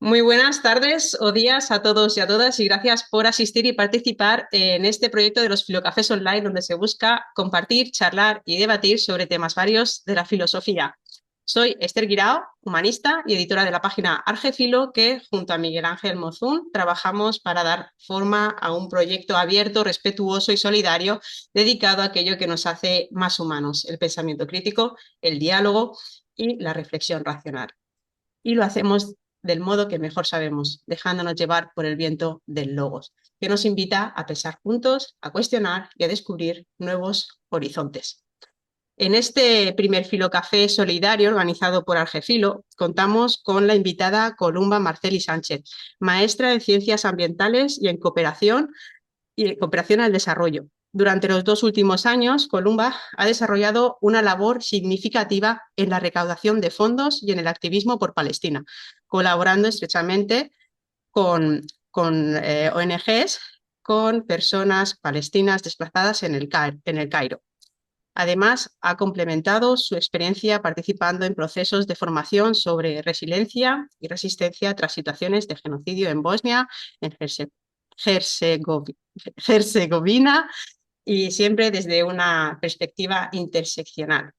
Muy buenas tardes o días a todos y a todas y gracias por asistir y participar en este proyecto de los Filocafés Online donde se busca compartir, charlar y debatir sobre temas varios de la filosofía. Soy Esther Guirao, humanista y editora de la página Argefilo, que junto a Miguel Ángel Mozún trabajamos para dar forma a un proyecto abierto, respetuoso y solidario dedicado a aquello que nos hace más humanos, el pensamiento crítico, el diálogo y la reflexión racional. Y lo hacemos del modo que mejor sabemos, dejándonos llevar por el viento del logos, que nos invita a pensar juntos, a cuestionar y a descubrir nuevos horizontes. En este primer Filocafé solidario organizado por Argefilo, contamos con la invitada Columba Marceli Sánchez, maestra en Ciencias Ambientales y en cooperación al desarrollo. Durante los 2 últimos años, Columba ha desarrollado una labor significativa en la recaudación de fondos y en el activismo por Palestina, colaborando estrechamente con ONGs, con personas palestinas desplazadas en el Cairo. Además, ha complementado su experiencia participando en procesos de formación sobre resiliencia y resistencia tras situaciones de genocidio en Bosnia, en Herzegovina y siempre desde una perspectiva interseccional.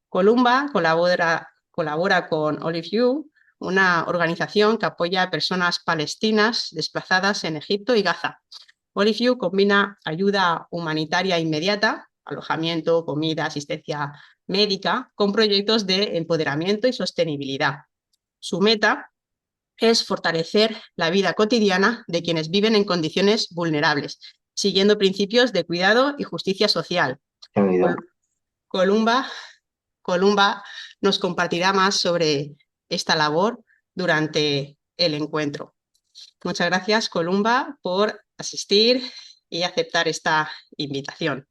Columba colabora con Olive You, una organización que apoya a personas palestinas desplazadas en Egipto y Gaza. Olive You combina ayuda humanitaria inmediata, alojamiento, comida, asistencia médica, con proyectos de empoderamiento y sostenibilidad. Su meta es fortalecer la vida cotidiana de quienes viven en condiciones vulnerables, siguiendo principios de cuidado y justicia social. Se me olvidó. Columba, Columba nos compartirá más sobre esta labor durante el encuentro. Muchas gracias, Columba, por asistir y aceptar esta invitación.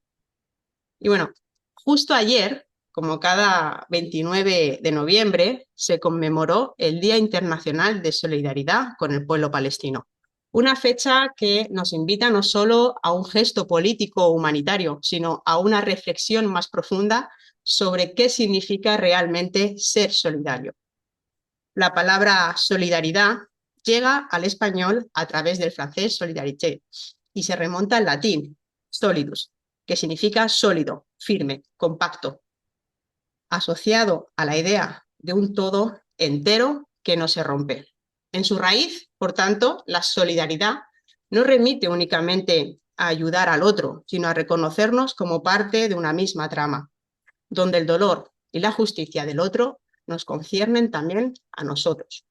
Y bueno, justo ayer, como cada 29 de noviembre, se conmemoró el Día Internacional de Solidaridad con el pueblo palestino. Una fecha que nos invita no solo a un gesto político o humanitario, sino a una reflexión más profunda sobre qué significa realmente ser solidario. La palabra solidaridad llega al español a través del francés solidarité y se remonta al latín solidus, que significa sólido, firme, compacto, asociado a la idea de un todo entero que no se rompe. En su raíz, por tanto, la solidaridad no remite únicamente a ayudar al otro, sino a reconocernos como parte de una misma trama, donde el dolor y la justicia del otro nos conciernen también a nosotros.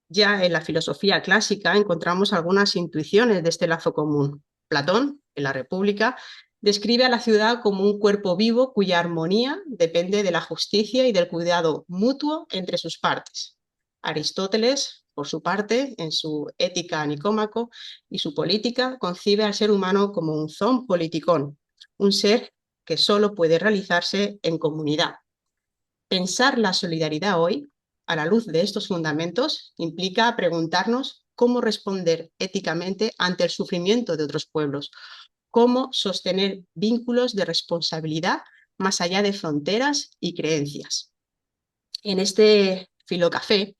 Ya en la filosofía clásica encontramos algunas intuiciones de este lazo común. Platón, en la República, describe a la ciudad como un cuerpo vivo cuya armonía depende de la justicia y del cuidado mutuo entre sus partes. Aristóteles, por su parte, en su Ética a Nicómaco y su Política, concibe al ser humano como un zoon politikon, un ser que solo puede realizarse en comunidad. Pensar la solidaridad hoy, a la luz de estos fundamentos, implica preguntarnos cómo responder éticamente ante el sufrimiento de otros pueblos, cómo sostener vínculos de responsabilidad más allá de fronteras y creencias. En este Filocafé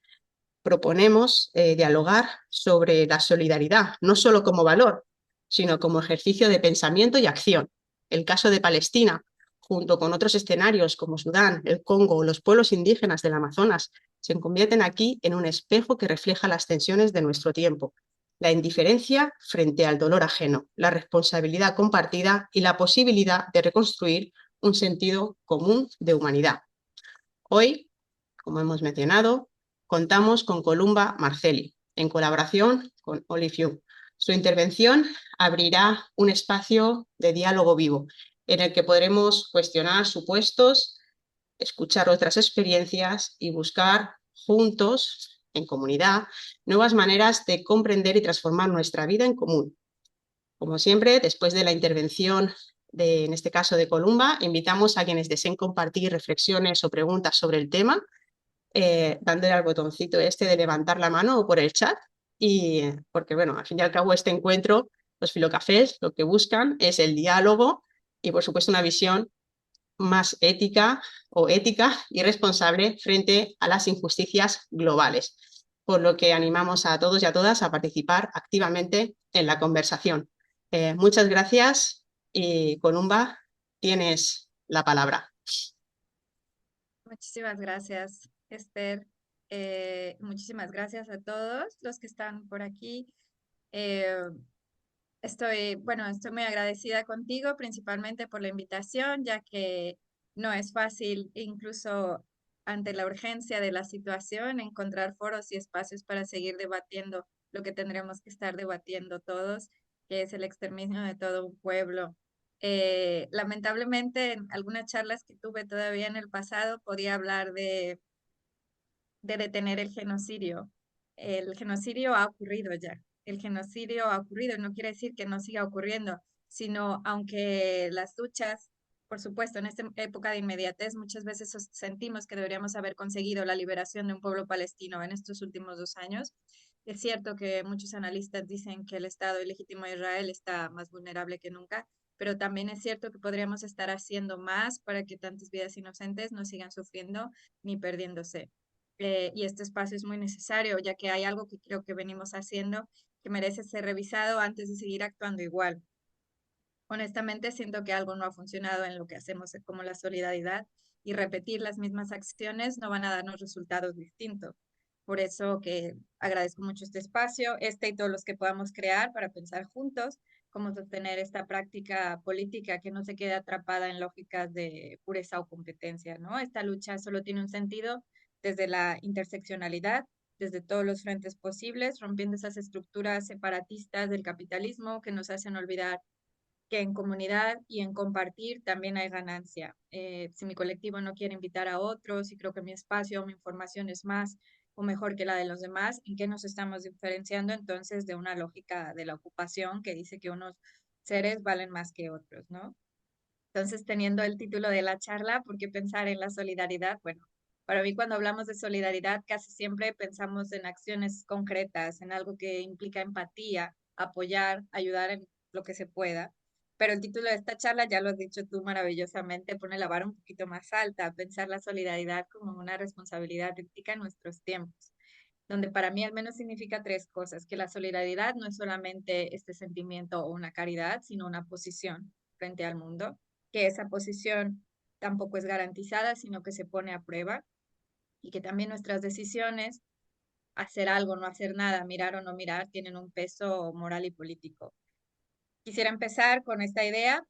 proponemos dialogar sobre la solidaridad, no solo como valor, sino como ejercicio de pensamiento y acción. El caso de Palestina, junto con otros escenarios como Sudán, el Congo o los pueblos indígenas del Amazonas, se convierten aquí en un espejo que refleja las tensiones de nuestro tiempo, la indiferencia frente al dolor ajeno, la responsabilidad compartida y la posibilidad de reconstruir un sentido común de humanidad. Hoy, como hemos mencionado, contamos con Columba Marceli, en colaboración con Olive You. Su intervención abrirá un espacio de diálogo vivo, en el que podremos cuestionar supuestos, escuchar otras experiencias y buscar juntos, en comunidad, nuevas maneras de comprender y transformar nuestra vida en común. Como siempre, después de la intervención en este caso de Columba, invitamos a quienes deseen compartir reflexiones o preguntas sobre el tema dándole al botoncito este de levantar la mano o por el chat. Y porque, bueno, al fin y al cabo, este encuentro, los filocafés, lo que buscan es el diálogo y, por supuesto, una visión más ética y responsable frente a las injusticias globales. por lo que animamos a todos y a todas a participar activamente en la conversación. Muchas gracias y Columba, tienes la palabra. Muchísimas gracias, Esther. Muchísimas gracias a todos los que están por aquí. Eh, estoy muy agradecida contigo, principalmente por la invitación, ya que no es fácil, incluso ante la urgencia de la situación, encontrar foros y espacios para seguir debatiendo lo que tendremos que estar debatiendo todos, que es el exterminio de todo un pueblo. Lamentablemente, en algunas charlas que tuve todavía en el pasado, podía hablar de detener el genocidio. El genocidio ha ocurrido ya. El genocidio ha ocurrido. No quiere decir que no siga ocurriendo, sino aunque las luchas, por supuesto, en esta época de inmediatez, muchas veces sentimos que deberíamos haber conseguido la liberación de un pueblo palestino en estos últimos 2 años. Es cierto que muchos analistas dicen que el Estado ilegítimo de Israel está más vulnerable que nunca, pero también es cierto que podríamos estar haciendo más para que tantas vidas inocentes no sigan sufriendo ni perdiéndose. Y este espacio es muy necesario, ya que hay algo que creo que venimos haciendo que merece ser revisado antes de seguir actuando igual. Honestamente, siento que algo no ha funcionado en lo que hacemos como la solidaridad y repetir las mismas acciones no van a darnos resultados distintos. Por eso que agradezco mucho este espacio, este y todos los que podamos crear para pensar juntos cómo sostener esta práctica política que no se quede atrapada en lógicas de pureza o competencia, ¿no? Esta lucha solo tiene un sentido desde la interseccionalidad, desde todos los frentes posibles, rompiendo esas estructuras separatistas del capitalismo que nos hacen olvidar que en comunidad y en compartir también hay ganancia. Si mi colectivo no quiere invitar a otros y creo que mi espacio o mi información es más o mejor que la de los demás, ¿en qué nos estamos diferenciando entonces de una lógica de la ocupación que dice que unos seres valen más que otros, ¿no? Entonces, teniendo el título de la charla, ¿por qué pensar en la solidaridad? Bueno, para mí cuando hablamos de solidaridad casi siempre pensamos en acciones concretas, en algo que implica empatía, apoyar, ayudar en lo que se pueda. Pero el título de esta charla, ya lo has dicho tú maravillosamente, pone la vara un poquito más alta, pensar la solidaridad como una responsabilidad ética en nuestros tiempos, donde para mí al menos significa tres cosas, que la solidaridad no es solamente este sentimiento o una caridad, sino una posición frente al mundo, que esa posición tampoco es garantizada, sino que se pone a prueba y que también nuestras decisiones, hacer algo, no hacer nada, mirar o no mirar, tienen un peso moral y político. Quisiera empezar con esta idea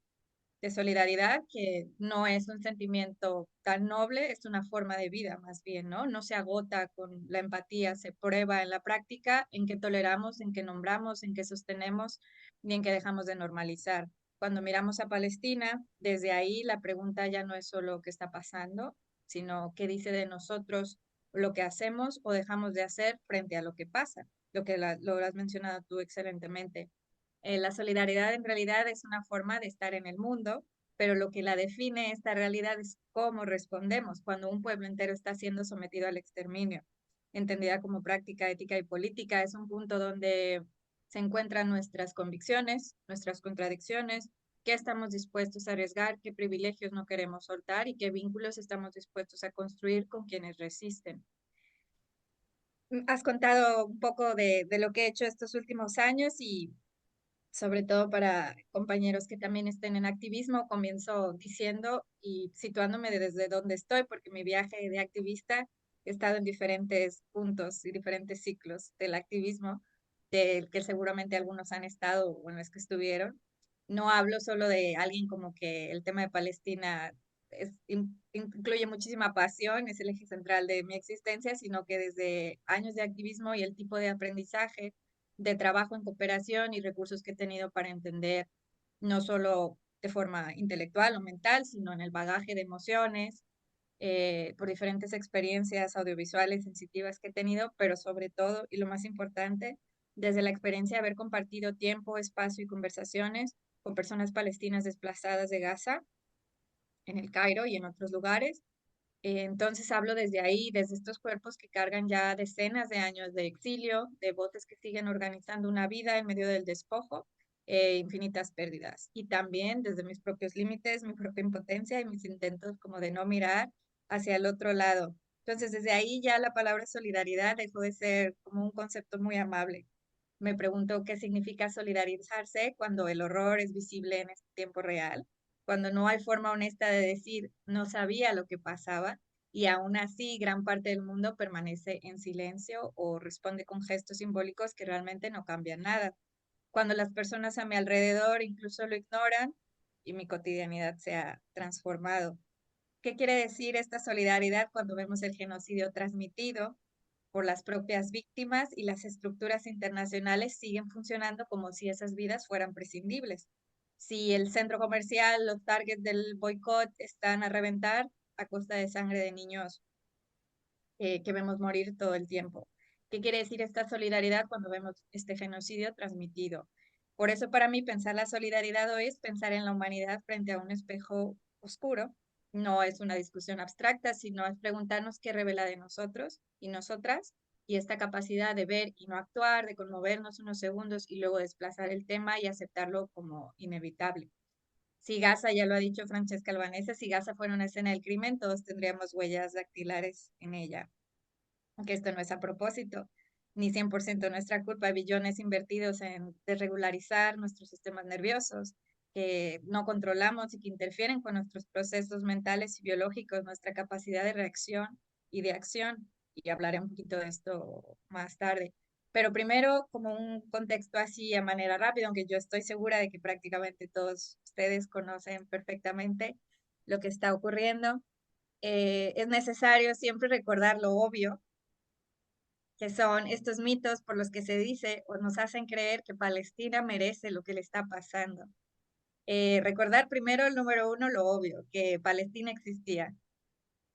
de solidaridad, que no es un sentimiento tan noble, es una forma de vida más bien, ¿no? No se agota con la empatía, se prueba en la práctica en que toleramos, en que nombramos, en que sostenemos y en que dejamos de normalizar. Cuando miramos a Palestina, desde ahí la pregunta ya no es solo qué está pasando, sino qué dice de nosotros lo que hacemos o dejamos de hacer frente a lo que pasa, lo has mencionado tú excelentemente. La solidaridad en realidad es una forma de estar en el mundo, pero lo que la define esta realidad es cómo respondemos cuando un pueblo entero está siendo sometido al exterminio. Entendida como práctica ética y política, es un punto donde se encuentran nuestras convicciones, nuestras contradicciones, qué estamos dispuestos a arriesgar, qué privilegios no queremos soltar y qué vínculos estamos dispuestos a construir con quienes resisten. Has contado un poco de lo que he hecho estos últimos años y sobre todo para compañeros que también estén en activismo, comienzo diciendo y situándome desde donde estoy, porque mi viaje de activista he estado en diferentes puntos y diferentes ciclos del activismo, del que seguramente algunos han estado o en los que estuvieron. No hablo solo de alguien como que el tema de Palestina incluye muchísima pasión, es el eje central de mi existencia, sino que desde años de activismo y el tipo de aprendizaje de trabajo en cooperación y recursos que he tenido para entender no solo de forma intelectual o mental, sino en el bagaje de emociones, por diferentes experiencias audiovisuales sensitivas que he tenido, pero sobre todo, y lo más importante, desde la experiencia de haber compartido tiempo, espacio y conversaciones con personas palestinas desplazadas de Gaza, en el Cairo y en otros lugares. Entonces hablo desde ahí, desde estos cuerpos que cargan ya decenas de años de exilio, de voces que siguen organizando una vida en medio del despojo, infinitas pérdidas. Y también desde mis propios límites, mi propia impotencia y mis intentos como de no mirar hacia el otro lado. Entonces, desde ahí ya la palabra solidaridad dejó de ser como un concepto muy amable. Me pregunto qué significa solidarizarse cuando el horror es visible en este tiempo real, cuando no hay forma honesta de decir no sabía lo que pasaba y aún así gran parte del mundo permanece en silencio o responde con gestos simbólicos que realmente no cambian nada. Cuando las personas a mi alrededor incluso lo ignoran y mi cotidianidad se ha transformado. ¿Qué quiere decir esta solidaridad cuando vemos el genocidio transmitido por las propias víctimas y las estructuras internacionales siguen funcionando como si esas vidas fueran prescindibles? Si el centro comercial, los targets del boicot están a reventar a costa de sangre de niños que vemos morir todo el tiempo. ¿Qué quiere decir esta solidaridad cuando vemos este genocidio transmitido? Por eso para mí pensar la solidaridad hoy es pensar en la humanidad frente a un espejo oscuro. No es una discusión abstracta, sino es preguntarnos qué revela de nosotros y nosotras y esta capacidad de ver y no actuar, de conmovernos unos segundos y luego desplazar el tema y aceptarlo como inevitable. Si Gaza, ya lo ha dicho Francesca Albanese, si Gaza fuera una escena del crimen, todos tendríamos huellas dactilares en ella, que esto no es a propósito, ni 100% nuestra culpa, billones invertidos en desregularizar nuestros sistemas nerviosos, que no controlamos y que interfieren con nuestros procesos mentales y biológicos, nuestra capacidad de reacción y de acción. Y hablaré un poquito de esto más tarde. Pero primero, como un contexto así a manera rápida, aunque yo estoy segura de que prácticamente todos ustedes conocen perfectamente lo que está ocurriendo, es necesario siempre recordar lo obvio, que son estos mitos por los que se dice o nos hacen creer que Palestina merece lo que le está pasando. Recordar primero el número uno, lo obvio, que Palestina existía.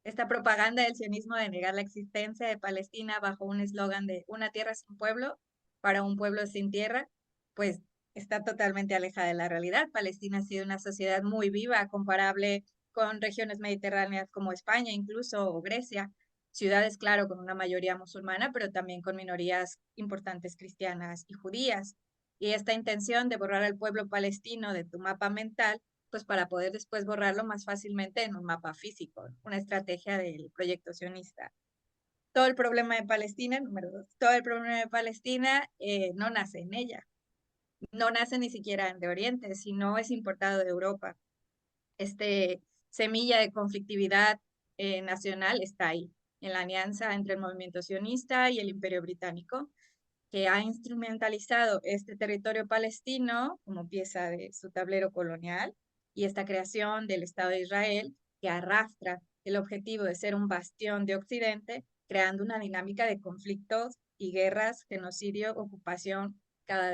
Esta propaganda del sionismo de negar la existencia de Palestina bajo un eslogan de una tierra sin pueblo para un pueblo sin tierra, pues está totalmente alejada de la realidad. Palestina ha sido una sociedad muy viva, comparable con regiones mediterráneas como España, incluso o Grecia, ciudades, claro, con una mayoría musulmana, pero también con minorías importantes cristianas y judías. Y esta intención de borrar al pueblo palestino de tu mapa mental pues para poder después borrarlo más fácilmente en un mapa físico, una estrategia del proyecto sionista. Todo el problema de Palestina, número dos, todo el problema de Palestina no nace en ella, no nace ni siquiera de Oriente, sino es importado de Europa. Este semilla de conflictividad nacional está ahí, en la alianza entre el movimiento sionista y el imperio británico, que ha instrumentalizado este territorio palestino como pieza de su tablero colonial y esta creación del Estado de Israel que arrastra el objetivo de ser un bastión de Occidente, creando una dinámica de conflictos y guerras, genocidio, ocupación cada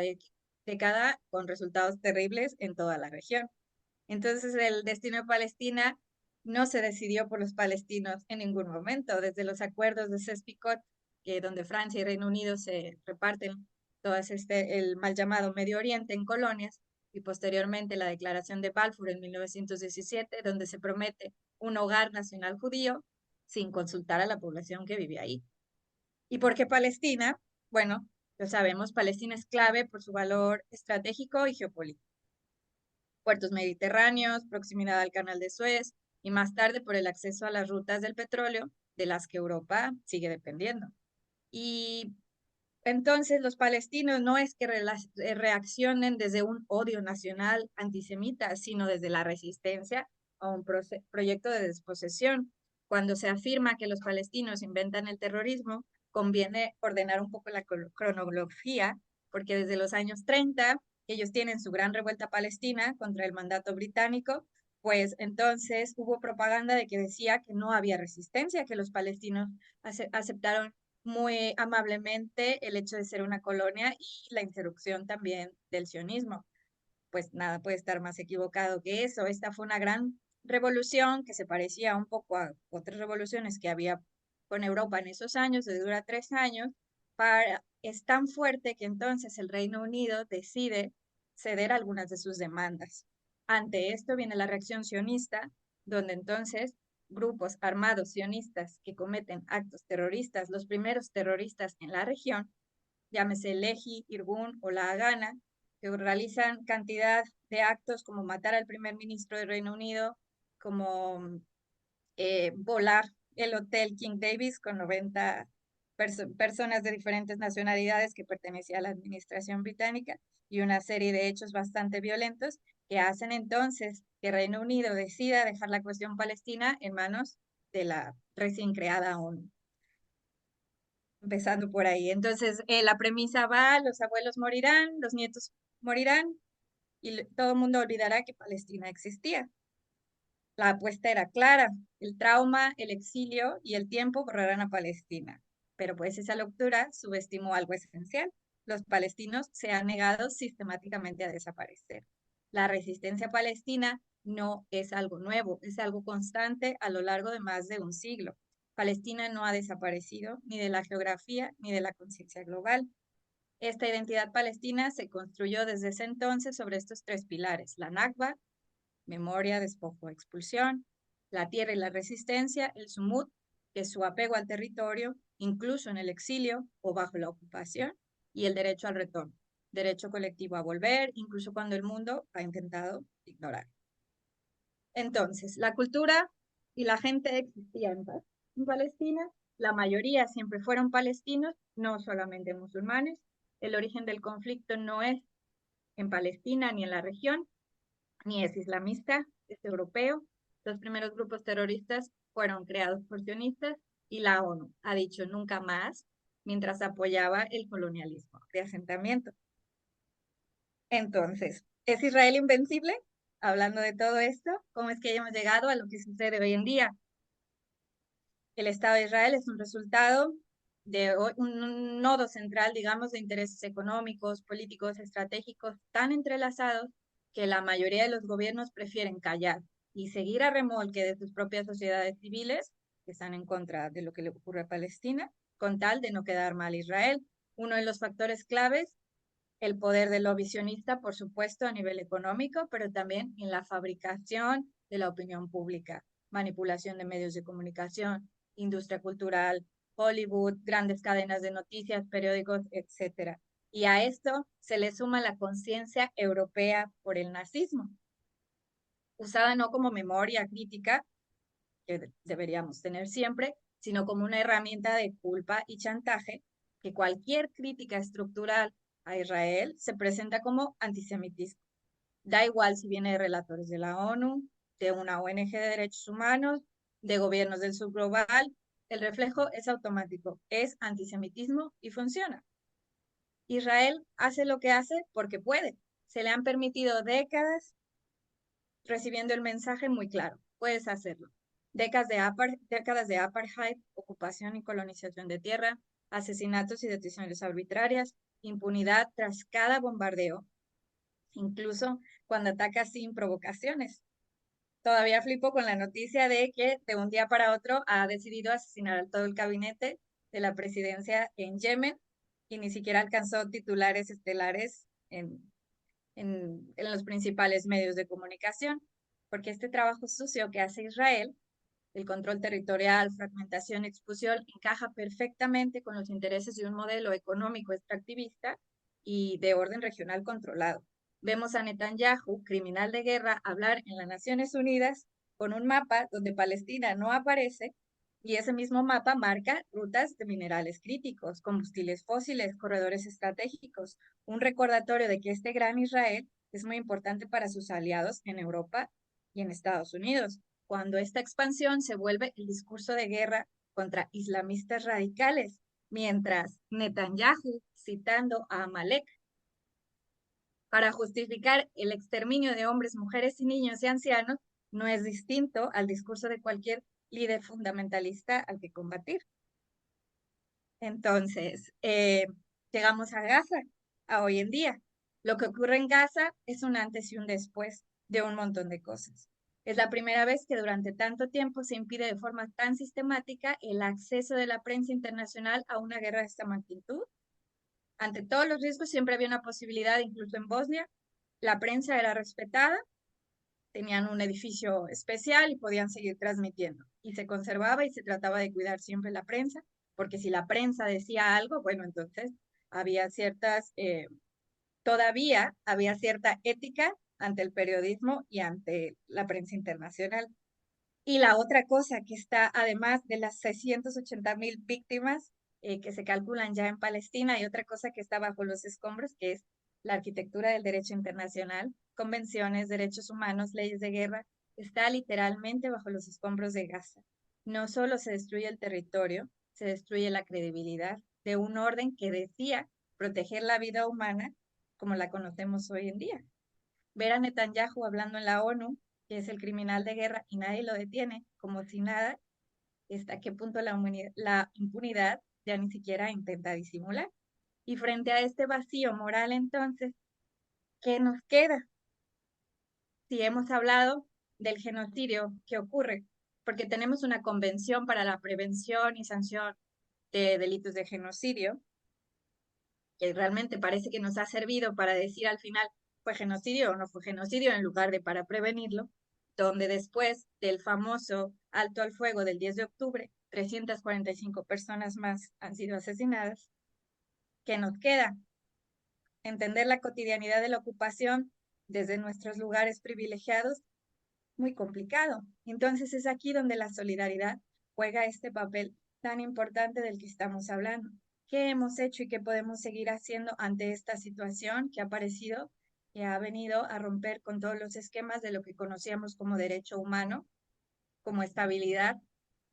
década con resultados terribles en toda la región. Entonces el destino de Palestina no se decidió por los palestinos en ningún momento, desde los acuerdos de Sykes-Picot, donde Francia y Reino Unido se reparten el mal llamado Medio Oriente en colonias, y posteriormente la Declaración de Balfour en 1917, donde se promete un hogar nacional judío sin consultar a la población que vive ahí. ¿Y por qué Palestina? Bueno, lo sabemos, Palestina es clave por su valor estratégico y geopolítico, puertos mediterráneos, proximidad al Canal de Suez y más tarde por el acceso a las rutas del petróleo de las que Europa sigue dependiendo. Y entonces los palestinos no es que reaccionen desde un odio nacional antisemita, sino desde la resistencia a un proyecto de desposesión. Cuando se afirma que los palestinos inventan el terrorismo, conviene ordenar un poco la cronología, porque desde los años 30 ellos tienen su gran revuelta palestina contra el mandato británico, pues entonces hubo propaganda de que decía que no había resistencia, que los palestinos aceptaron muy amablemente el hecho de ser una colonia y la introducción también del sionismo. Pues nada puede estar más equivocado que eso. Esta fue una gran revolución que se parecía un poco a otras revoluciones que había con Europa en esos años, que dura 3 años. Es tan fuerte que entonces el Reino Unido decide ceder algunas de sus demandas. Ante esto viene la reacción sionista, donde entonces grupos armados sionistas que cometen actos terroristas, los primeros terroristas en la región, llámese Lehi, Irgun o La Hagana, que realizan cantidad de actos como matar al primer ministro del Reino Unido, como volar el Hotel King Davis con 90 personas de diferentes nacionalidades que pertenecían a la administración británica y una serie de hechos bastante violentos que hacen entonces que Reino Unido decida dejar la cuestión palestina en manos de la recién creada ONU. Empezando por ahí. Entonces, la premisa va, los abuelos morirán, los nietos morirán y todo el mundo olvidará que Palestina existía. La apuesta era clara, el trauma, el exilio y el tiempo borrarán a Palestina. Pero pues esa lectura subestimó algo esencial. Los palestinos se han negado sistemáticamente a desaparecer. La resistencia palestina no es algo nuevo, es algo constante a lo largo de más de un siglo. Palestina no ha desaparecido ni de la geografía ni de la conciencia global. Esta identidad palestina se construyó desde ese entonces sobre estos tres pilares: la Nakba, memoria, despojo, expulsión; la tierra y la resistencia; el sumud, que es su apego al territorio, incluso en el exilio o bajo la ocupación; y el derecho al retorno, derecho colectivo a volver, incluso cuando el mundo ha intentado ignorar. Entonces, la cultura y la gente existían en Palestina, la mayoría siempre fueron palestinos, no solamente musulmanes. El origen del conflicto no es en Palestina ni en la región, ni es islamista, es europeo. Los primeros grupos terroristas fueron creados por sionistas y la ONU ha dicho nunca más mientras apoyaba el colonialismo de asentamiento. Entonces, ¿es Israel invencible? Hablando de todo esto, ¿cómo es que hemos llegado a lo que sucede hoy en día? El Estado de Israel es un resultado de un nodo central, digamos, de intereses económicos, políticos, estratégicos tan entrelazados que la mayoría de los gobiernos prefieren callar y seguir a remolque de sus propias sociedades civiles, que están en contra de lo que le ocurre a Palestina, con tal de no quedar mal Israel. Uno de los factores claves, el poder de lo visionista, por supuesto, a nivel económico, pero también en la fabricación de la opinión pública, manipulación de medios de comunicación, industria cultural, Hollywood, grandes cadenas de noticias, periódicos, etcétera. Y a esto se le suma la conciencia europea por el nazismo, usada no como memoria crítica, que deberíamos tener siempre, sino como una herramienta de culpa y chantaje, que cualquier crítica estructural a Israel se presenta como antisemitismo. Da igual si viene de relatores de la ONU, de una ONG de derechos humanos, de gobiernos del subglobal, el reflejo es automático, es antisemitismo y funciona. Israel hace lo que hace porque puede. Se le han permitido décadas recibiendo el mensaje muy claro: puedes hacerlo. Décadas de apartheid, ocupación y colonización de tierra, asesinatos y detenciones arbitrarias, impunidad tras cada bombardeo, incluso cuando ataca sin provocaciones. Todavía flipo con la noticia de que de un día para otro ha decidido asesinar a todo el gabinete de la presidencia en Yemen y ni siquiera alcanzó titulares estelares en los principales medios de comunicación, porque este trabajo sucio que hace Israel, el control territorial, fragmentación, expulsión, encaja perfectamente con los intereses de un modelo económico extractivista y de orden regional controlado. Vemos a Netanyahu, criminal de guerra, hablar en las Naciones Unidas con un mapa donde Palestina no aparece, y ese mismo mapa marca rutas de minerales críticos, combustibles fósiles, corredores estratégicos, un recordatorio de que este gran Israel es muy importante para sus aliados en Europa y en Estados Unidos, cuando esta expansión se vuelve el discurso de guerra contra islamistas radicales, mientras Netanyahu, citando a Amalek, para justificar el exterminio de hombres, mujeres y niños y ancianos, no es distinto al discurso de cualquier líder fundamentalista al que combatir. Entonces, llegamos a Gaza, a hoy en día. Lo que ocurre en Gaza es un antes y un después de un montón de cosas. Es la primera vez que durante tanto tiempo se impide de forma tan sistemática el acceso de la prensa internacional a una guerra de esta magnitud. Ante todos los riesgos siempre había una posibilidad, incluso en Bosnia. La prensa era respetada, tenían un edificio especial y podían seguir transmitiendo. Y se conservaba y se trataba de cuidar siempre la prensa, porque si la prensa decía algo, bueno, entonces había todavía había cierta ética ante el periodismo y ante la prensa internacional. Y la otra cosa que está, además de las 680.000 víctimas que se calculan ya en Palestina, hay otra cosa que está bajo los escombros, que es la arquitectura del derecho internacional, convenciones, derechos humanos, leyes de guerra, está literalmente bajo los escombros de Gaza. No solo se destruye el territorio, se destruye la credibilidad de un orden que decía proteger la vida humana como la conocemos hoy en día. Ver a Netanyahu hablando en la ONU, que es el criminal de guerra, y nadie lo detiene, como si nada, hasta qué punto la impunidad ya ni siquiera intenta disimular. Y frente a este vacío moral, entonces, ¿qué nos queda? Si hemos hablado del genocidio que ocurre, porque tenemos una convención para la prevención y sanción de delitos de genocidio, que realmente parece que nos ha servido para decir al final fue genocidio o no fue genocidio en lugar de para prevenirlo, donde después del famoso alto al fuego del 10 de octubre, 345 personas más han sido asesinadas. ¿Qué nos queda? Entender la cotidianidad de la ocupación desde nuestros lugares privilegiados, muy complicado. Entonces es aquí donde la solidaridad juega este papel tan importante del que estamos hablando. ¿Qué hemos hecho y qué podemos seguir haciendo ante esta situación que ha aparecido, que ha venido a romper con todos los esquemas de lo que conocíamos como derecho humano, como estabilidad,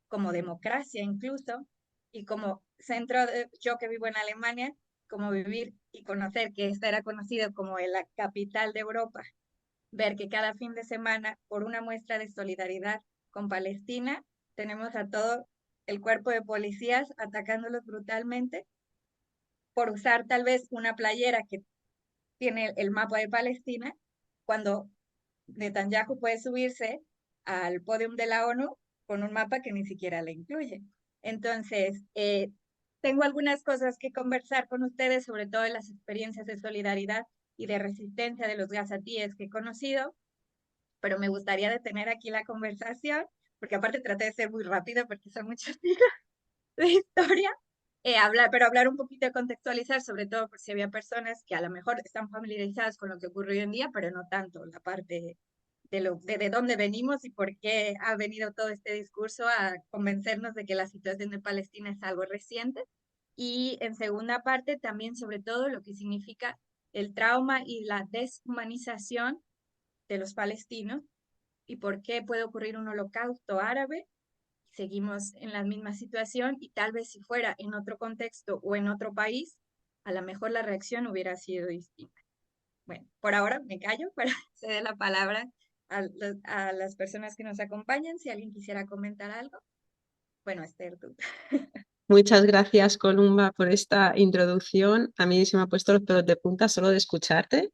como democracia incluso, y como yo que vivo en Alemania, como vivir y conocer que esta era conocida como la capital de Europa, ver que cada fin de semana, por una muestra de solidaridad con Palestina, tenemos a todo el cuerpo de policías atacándolos brutalmente por usar tal vez una playera que tiene el mapa de Palestina, cuando Netanyahu puede subirse al podium de la ONU con un mapa que ni siquiera le incluye. Entonces, tengo algunas cosas que conversar con ustedes, sobre todo en las experiencias de solidaridad y de resistencia de los gazatíes que he conocido, pero me gustaría detener aquí la conversación, porque aparte traté de ser muy rápido porque son muchos días de historia, pero hablar un poquito de contextualizar, sobre todo por si había personas que a lo mejor están familiarizadas con lo que ocurre hoy en día, pero no tanto la parte de dónde venimos y por qué ha venido todo este discurso a convencernos de que la situación de Palestina es algo reciente. Y en segunda parte, también sobre todo lo que significa el trauma y la deshumanización de los palestinos y por qué puede ocurrir un holocausto árabe. Seguimos en la misma situación y tal vez si fuera en otro contexto o en otro país, a lo mejor la reacción hubiera sido distinta. Bueno, por ahora me callo para ceder la palabra a las personas que nos acompañan. Si alguien quisiera comentar algo. Bueno, Esther, tú. Muchas gracias, Columba, por esta introducción. A mí se me ha puesto los pelos de punta solo de escucharte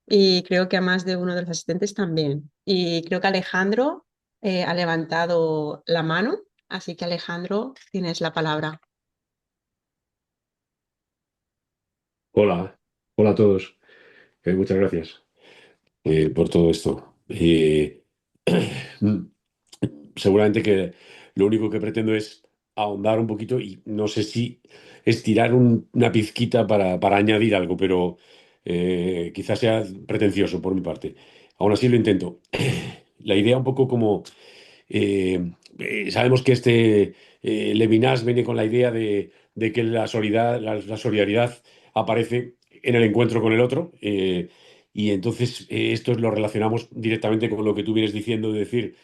y creo que a más de uno de los asistentes también. Y creo que Alejandro ha levantado la mano, así que Alejandro, tienes la palabra. Hola, hola a todos. Muchas gracias por todo esto. Mm, Seguramente que lo único que pretendo es ahondar un poquito y no sé si estirar una pizquita para añadir algo, pero quizás sea pretencioso por mi parte. Aún así lo intento. La idea un poco como sabemos que Levinas viene con la idea de que la solidaridad aparece en el encuentro con el otro, y entonces esto lo relacionamos directamente con lo que tú vienes diciendo, de decir,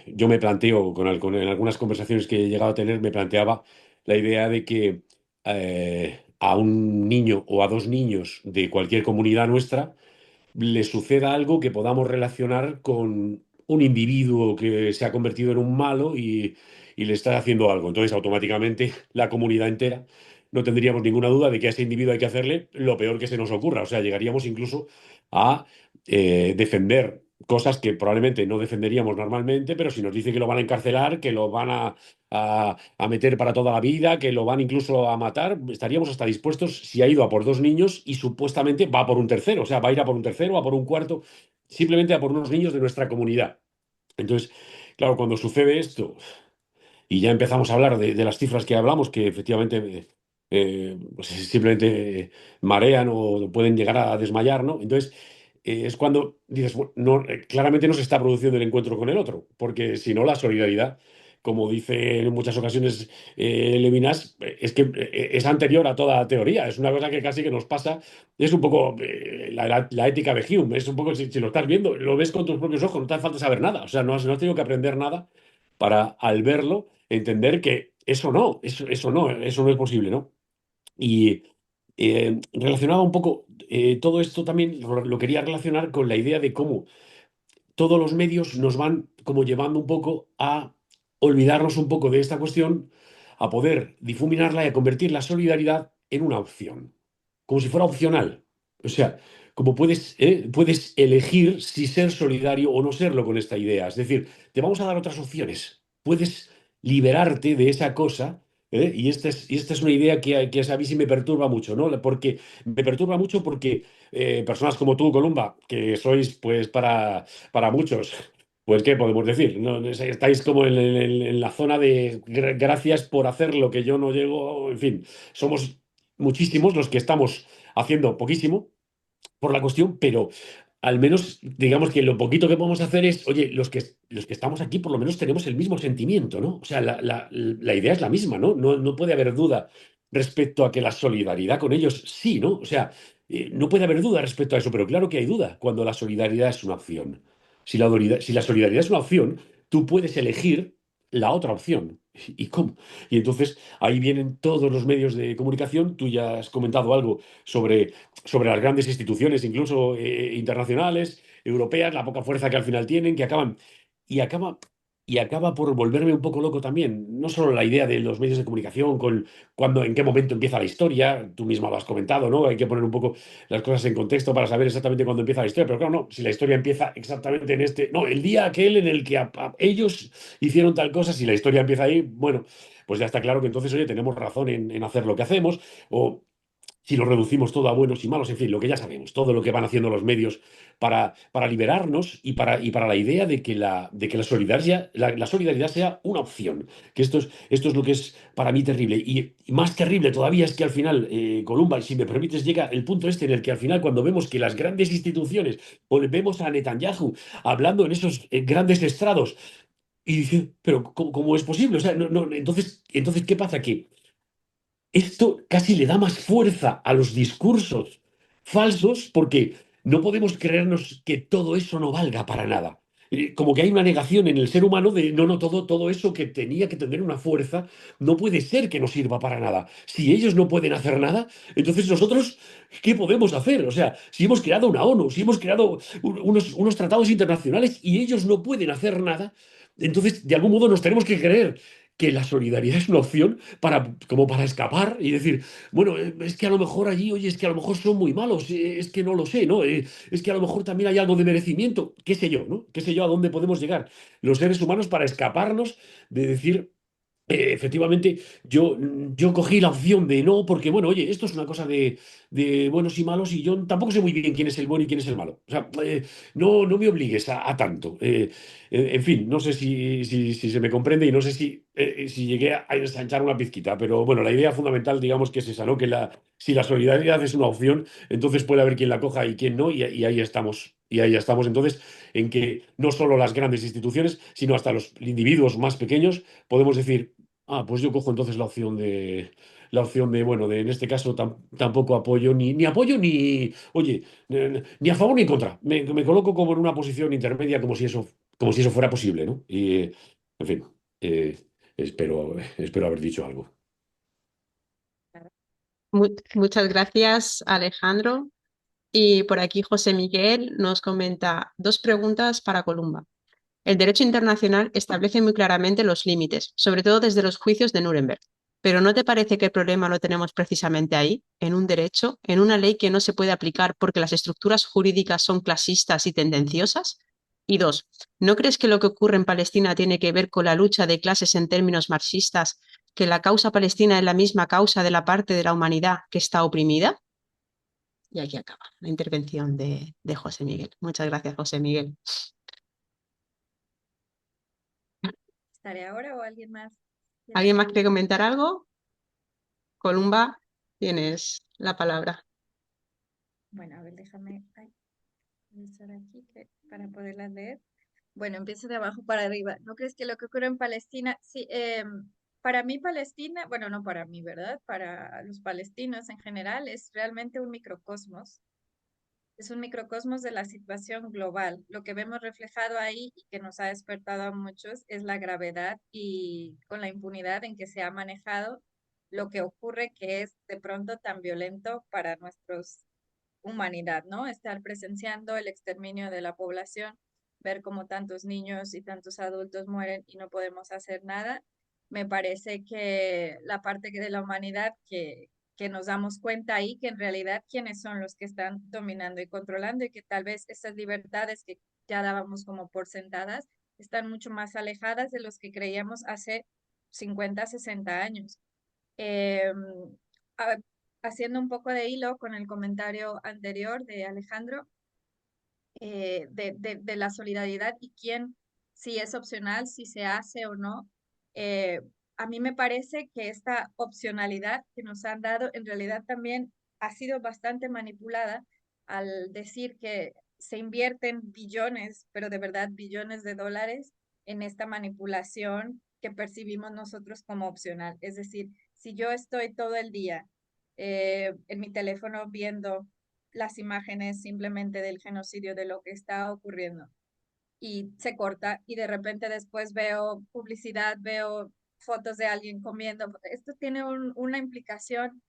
yo me planteo, en algunas conversaciones que he llegado a tener, me planteaba la idea de que a un niño o a dos niños de cualquier comunidad nuestra, le suceda algo que podamos relacionar con un individuo que se ha convertido en un malo y le está haciendo algo. Entonces, automáticamente, la comunidad entera no tendríamos ninguna duda de que a ese individuo hay que hacerle lo peor que se nos ocurra. O sea, llegaríamos incluso a defender cosas que probablemente no defenderíamos normalmente, pero si nos dice que lo van a encarcelar, que lo van a meter para toda la vida, que lo van incluso a matar, estaríamos hasta dispuestos si ha ido a por dos niños y supuestamente va a por un tercero, o sea, va a ir a por un tercero, a por un cuarto, simplemente a por unos niños de nuestra comunidad. Entonces, claro, cuando sucede esto y ya empezamos a hablar de las cifras que hablamos, que efectivamente pues simplemente marean o pueden llegar a desmayar, ¿no? Entonces, es cuando dices, bueno, no, claramente no se está produciendo el encuentro con el otro, porque si no, la solidaridad, como dice en muchas ocasiones Levinas, es que es anterior a toda teoría, es una cosa que casi que nos pasa, es un poco la ética de Hume, es un poco, si lo estás viendo, lo ves con tus propios ojos, no te hace falta saber nada, o sea, no has tenido que aprender nada para al verlo entender que eso no es posible, ¿no? Y relacionaba un poco, todo esto también lo quería relacionar con la idea de cómo todos los medios nos van como llevando un poco a olvidarnos un poco de esta cuestión, a poder difuminarla y a convertir la solidaridad en una opción, como si fuera opcional. O sea, como puedes elegir si ser solidario o no serlo con esta idea. Es decir, te vamos a dar otras opciones. Puedes liberarte de esa cosa. Y esta es una idea que a mí sí me perturba mucho, ¿no? Porque me perturba mucho porque personas como tú, Columba, que sois pues para muchos, pues ¿qué podemos decir? No, estáis como en la zona de gracias por hacer lo que yo no llego, en fin, somos muchísimos los que estamos haciendo poquísimo por la cuestión, pero al menos digamos que lo poquito que podemos hacer es, oye, los que estamos aquí por lo menos tenemos el mismo sentimiento, ¿no? O sea, la idea es la misma, ¿no? No puede haber duda respecto a que la solidaridad con ellos sí, ¿no? O sea, no puede haber duda respecto a eso, pero claro que hay duda cuando la solidaridad es una opción. Si la solidaridad es una opción, tú puedes elegir la otra opción. ¿Y cómo? Y entonces ahí vienen todos los medios de comunicación. Tú ya has comentado algo sobre las grandes instituciones, incluso internacionales, europeas, la poca fuerza que al final tienen, que y acaba, y acaba por volverme un poco loco también. No solo la idea de los medios de comunicación, en qué momento empieza la historia, tú misma lo has comentado, ¿no? Hay que poner un poco las cosas en contexto para saber exactamente cuándo empieza la historia, pero claro, no, si la historia empieza exactamente no, el día aquel en el que ellos hicieron tal cosa, si la historia empieza ahí, bueno, pues ya está claro que entonces, oye, tenemos razón en hacer lo que hacemos, o si lo reducimos todo a buenos y malos, en fin, lo que ya sabemos, todo lo que van haciendo los medios para liberarnos y para la idea de que la solidaridad sea una opción. Que esto es lo que es para mí terrible. Y más terrible todavía es que al final, Columba, y si me permites, llega el punto este en el que al final, cuando vemos que las grandes instituciones, o vemos a Netanyahu hablando en esos grandes estrados, y dice, pero ¿cómo es posible? O sea, entonces, ¿qué pasa? Que esto casi le da más fuerza a los discursos falsos porque no podemos creernos que todo eso no valga para nada. Como que hay una negación en el ser humano de no, no, todo eso que tenía que tener una fuerza no puede ser que no sirva para nada. Si ellos no pueden hacer nada, entonces nosotros, ¿qué podemos hacer? O sea, si hemos creado una ONU, si hemos creado unos tratados internacionales y ellos no pueden hacer nada, entonces de algún modo nos tenemos que creer que la solidaridad es una opción como para escapar y decir, bueno, es que a lo mejor allí, oye, es que a lo mejor son muy malos, es que no lo sé, ¿no? Es que a lo mejor también hay algo de merecimiento, qué sé yo, ¿no? Qué sé yo a dónde podemos llegar los seres humanos para escaparnos de decir, efectivamente, yo cogí la opción de no, porque bueno, oye, esto es una cosa de buenos y malos y yo tampoco sé muy bien quién es el bueno y quién es el malo. O sea, no me obligues a tanto. En fin, no sé si se me comprende y no sé si llegué a ensanchar una pizquita, pero bueno, la idea fundamental, digamos que es esa, ¿no? Que si la solidaridad es una opción, entonces puede haber quien la coja y quien no, y ahí estamos. Y ahí estamos entonces en que no solo las grandes instituciones, sino hasta los individuos más pequeños podemos decir, pues yo cojo entonces la opción de, bueno, en este caso tampoco apoyo, ni apoyo ni, oye, ni a favor ni en contra. Me coloco como en una posición intermedia como si eso fuera posible, ¿no? Y, en fin, eh, espero haber dicho algo. Muchas gracias, Alejandro. Y por aquí José Miguel nos comenta dos preguntas para Columba. El derecho internacional establece muy claramente los límites, sobre todo desde los juicios de Nuremberg. Pero ¿no te parece que el problema lo tenemos precisamente ahí, en un derecho, en una ley que no se puede aplicar porque las estructuras jurídicas son clasistas y tendenciosas? Y dos, ¿no crees que lo que ocurre en Palestina tiene que ver con la lucha de clases en términos marxistas, que la causa palestina es la misma causa de la parte de la humanidad que está oprimida? Y aquí acaba la intervención de José Miguel. Muchas gracias, José Miguel. ¿Estaré ahora o alguien más ¿Alguien más quiere? quiere comentar algo? Columba, tienes la palabra. Bueno, a ver, déjame. Ay. Voy a estar aquí para poderlas leer. Bueno, empiezo de abajo para arriba. ¿No crees que lo que ocurre en Palestina, sí, para mí Palestina, bueno, no para mí, ¿verdad? Para los palestinos en general es realmente un microcosmos. Es un microcosmos de la situación global. Lo que vemos reflejado ahí y que nos ha despertado a muchos es la gravedad y con la impunidad en que se ha manejado lo que ocurre, que es de pronto tan violento para nuestros humanidad, ¿no? Estar presenciando el exterminio de la población, ver cómo tantos niños y tantos adultos mueren y no podemos hacer nada. Me parece que la parte de la humanidad que nos damos cuenta ahí que en realidad quiénes son los que están dominando y controlando y que tal vez esas libertades que ya dábamos como por sentadas están mucho más alejadas de los que creíamos hace 50, 60 años. Eh, a- Haciendo un poco de hilo con el comentario anterior de Alejandro, de la solidaridad y quién, si es opcional, si se hace o no. eh, a mí me parece que esta opcionalidad que nos han dado en realidad también ha sido bastante manipulada al decir que se invierten billones, pero de verdad billones de dólares en esta manipulación que percibimos nosotros como opcional. Es decir, si yo estoy todo el día en mi teléfono viendo las imágenes simplemente del genocidio, de lo que está ocurriendo, y se corta y de repente después veo publicidad, veo fotos de alguien comiendo. Esto tiene una implicación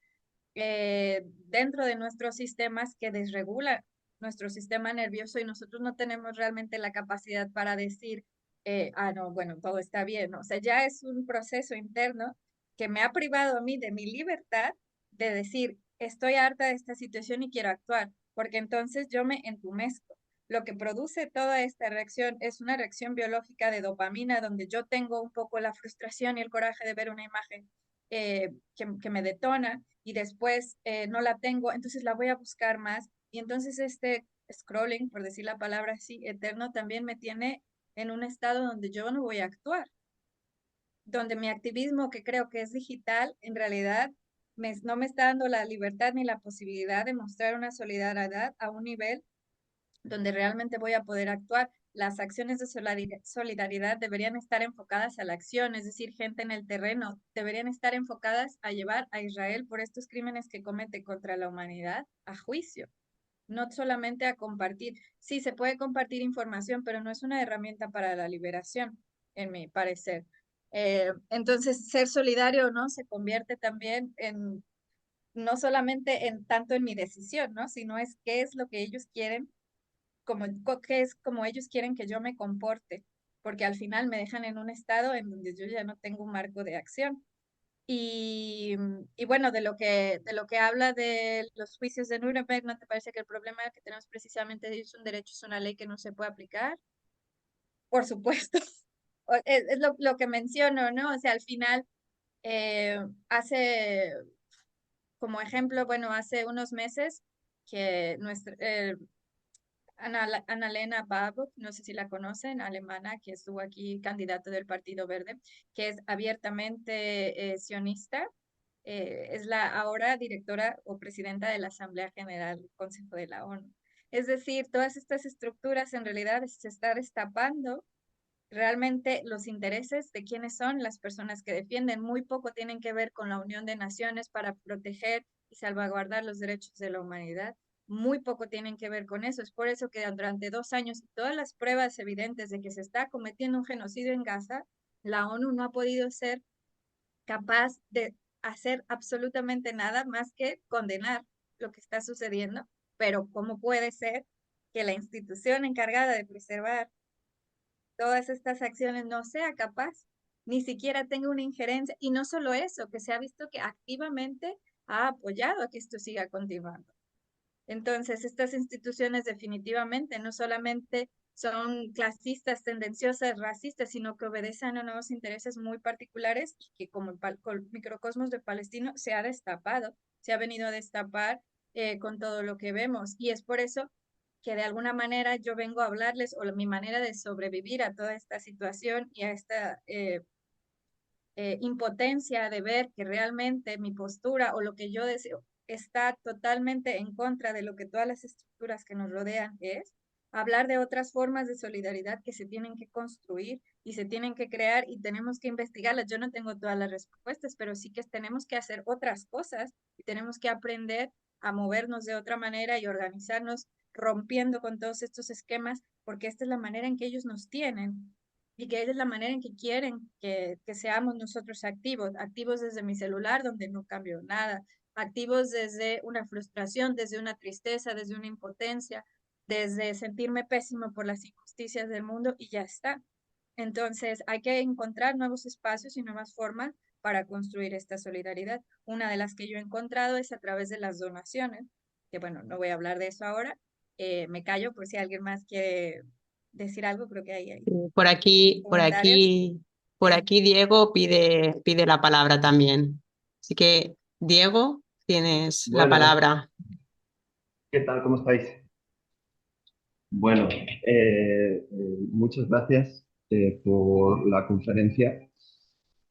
dentro de nuestros sistemas que desregula nuestro sistema nervioso y nosotros no tenemos realmente la capacidad para decir, no, bueno, todo está bien. O sea, ya es un proceso interno que me ha privado a mí de mi libertad de decir, estoy harta de esta situación y quiero actuar, porque entonces yo me entumezco. Lo que produce toda esta reacción es una reacción biológica de dopamina, donde yo tengo un poco la frustración y el coraje de ver una imagen que me detona y después no la tengo, entonces la voy a buscar más. Y entonces este scrolling, por decir la palabra así, eterno, también me tiene en un estado donde yo no voy a actuar, donde mi activismo, que creo que es digital, en realidad no me está dando la libertad ni la posibilidad de mostrar una solidaridad a un nivel donde realmente voy a poder actuar. Las acciones de solidaridad deberían estar enfocadas a la acción, es decir, gente en el terreno, deberían estar enfocadas a llevar a Israel por estos crímenes que comete contra la humanidad a juicio, no solamente a compartir. Sí, se puede compartir información, pero no es una herramienta para la liberación, en mi parecer. Entonces, ser solidario, ¿no? Se convierte también en, no solamente en tanto en mi decisión, ¿no? Sino es qué es lo que ellos quieren como, que es como ellos quieren que yo me comporte, porque al final me dejan en un estado en donde yo ya no tengo un marco de acción. Y bueno, de lo que habla de los juicios de Nuremberg, ¿no te parece que el problema que tenemos precisamente es un derecho, es una ley que no se puede aplicar? Por supuesto. Es lo que menciono, ¿no? O sea, al final, eh, hace como ejemplo, bueno, hace unos meses que Annalena Baerbock, no sé si la conocen, alemana, que estuvo aquí candidato del Partido Verde, que es abiertamente sionista, es la ahora directora o presidenta de la Asamblea General del Consejo de la ONU. Es decir, todas estas estructuras en realidad se está destapando realmente los intereses de quiénes son las personas que defienden. Muy poco tienen que ver con la Unión de Naciones para proteger y salvaguardar los derechos de la humanidad. Muy poco tienen que ver con eso. Es por eso que durante 2 años, todas las pruebas evidentes de que se está cometiendo un genocidio en Gaza, la ONU no ha podido ser capaz de hacer absolutamente nada más que condenar lo que está sucediendo. Pero ¿cómo puede ser que la institución encargada de preservar todas estas acciones no sea capaz, ni siquiera tenga una injerencia? Y no solo eso, que se ha visto que activamente ha apoyado a que esto siga continuando. Entonces, estas instituciones definitivamente no solamente son clasistas, tendenciosas, racistas, sino que obedecen a nuevos intereses muy particulares y que como el microcosmos de Palestino se ha destapado, se ha venido a destapar con todo lo que vemos. Y es por eso que de alguna manera yo vengo a hablarles o mi manera de sobrevivir a toda esta situación y a esta impotencia de ver que realmente mi postura o lo que yo deseo está totalmente en contra de lo que todas las estructuras que nos rodean es. hablar de otras formas de solidaridad que se tienen que construir y se tienen que crear y tenemos que investigarlas. Yo no tengo todas las respuestas, pero sí que tenemos que hacer otras cosas y tenemos que aprender a movernos de otra manera y organizarnos rompiendo con todos estos esquemas, porque esta es la manera en que ellos nos tienen y que esa es la manera en que quieren que seamos nosotros activos, activos desde mi celular donde no cambio nada, activos desde una frustración, desde una tristeza, desde una impotencia, desde sentirme pésimo por las injusticias del mundo y ya está. Entonces, hay que encontrar nuevos espacios y nuevas formas para construir esta solidaridad. Una de las que yo he encontrado es a través de las donaciones, que bueno, no voy a hablar de eso ahora. Me callo por si alguien más quiere decir algo, creo que hay Por aquí, por comentarios. aquí, por Sí. aquí Diego pide la palabra también. Así que, Diego, tienes la Bueno, palabra. ¿qué tal? ¿Cómo estáis? Bueno, muchas gracias por la conferencia.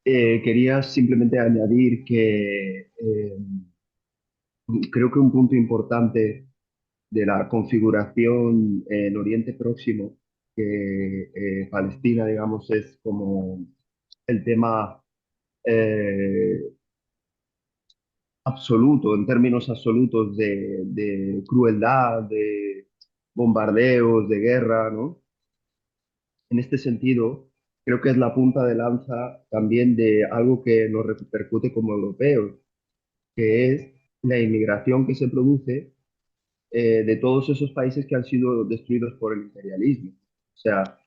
Quería simplemente añadir que creo que un punto importante de la configuración en Oriente Próximo, que Palestina, digamos, es como el tema eh, absoluto, en términos absolutos de crueldad, de bombardeos, de guerra, ¿no? En este sentido, creo que es la punta de lanza también de algo que nos repercute como europeos, que es la inmigración que se produce de todos esos países que han sido destruidos por el imperialismo. O sea,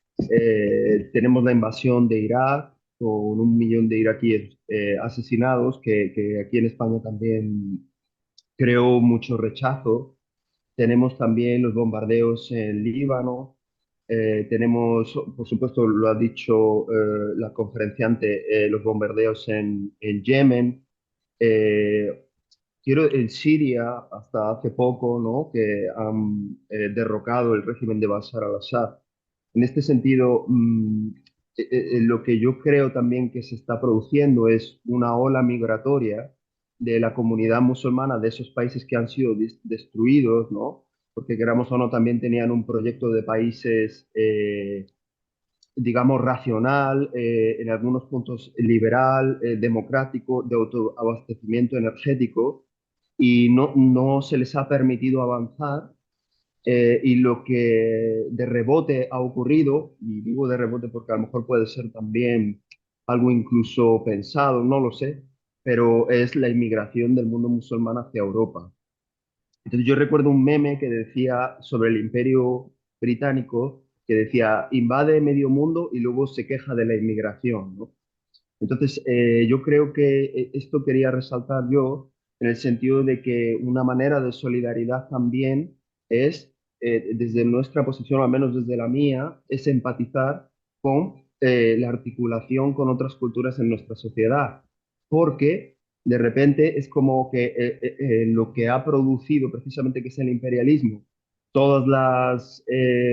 tenemos la invasión de Irak con 1 millón de iraquíes asesinados, que aquí en España también creó mucho rechazo. Tenemos también los bombardeos en Líbano. Tenemos, por supuesto, lo ha dicho la conferenciante, los bombardeos en Yemen. Eh, Quiero en Siria, hasta hace poco, ¿no? Que han derrocado el régimen de Bashar al-Assad. En este sentido, lo que yo creo también que se está produciendo es una ola migratoria de la comunidad musulmana de esos países que han sido destruidos, ¿no? Porque queramos o no, también tenían un proyecto de países, digamos, racional, en algunos puntos liberal, democrático, de autoabastecimiento energético, y no se les ha permitido avanzar. Y lo que de rebote ha ocurrido, y digo de rebote porque a lo mejor puede ser también algo incluso pensado, no lo sé, pero es la inmigración del mundo musulmán hacia Europa. Entonces yo recuerdo un meme que decía sobre el Imperio Británico, que decía, invade medio mundo y luego se queja de la inmigración, ¿no? Entonces, yo creo que esto quería resaltar yo en el sentido de que una manera de solidaridad también es, desde nuestra posición, al menos desde la mía, es empatizar con la articulación con otras culturas en nuestra sociedad, porque de repente es como que lo que ha producido precisamente que es el imperialismo, todas las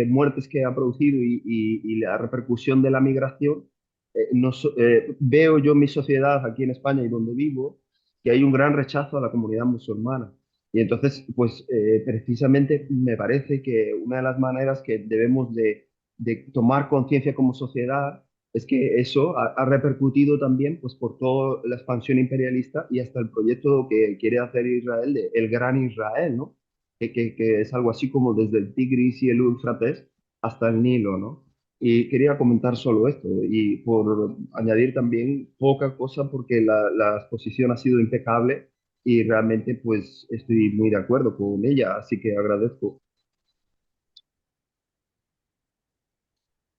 muertes que ha producido y la repercusión de la migración, veo yo en mi sociedad aquí en España y donde vivo que hay un gran rechazo a la comunidad musulmana. Y entonces, pues precisamente me parece que una de las maneras que debemos de tomar conciencia como sociedad es que eso ha repercutido también pues, por toda la expansión imperialista y hasta el proyecto que quiere hacer Israel, de el Gran Israel, ¿no? Que es algo así como desde el Tigris y el Éufrates hasta el Nilo, ¿no? Y quería comentar solo esto y por añadir también poca cosa porque la exposición ha sido impecable y realmente pues estoy muy de acuerdo con ella, así que agradezco.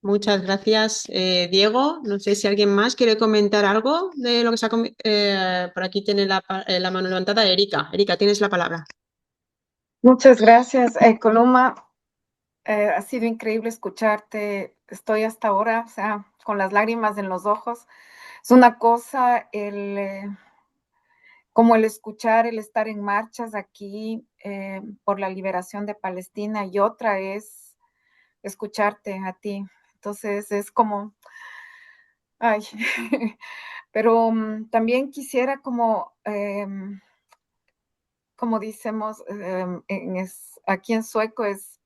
Muchas gracias, Diego. No sé si alguien más quiere comentar algo de lo que se ha por aquí tiene la mano levantada Erika. Erika, tienes la palabra. Muchas gracias, Coloma. Ha sido increíble escucharte. Estoy hasta ahora, o sea, con las lágrimas en los ojos. Es una cosa como el escuchar, el estar en marchas aquí por la liberación de Palestina y otra es escucharte a ti. Entonces es como, ay, pero también quisiera como decimos aquí en sueco es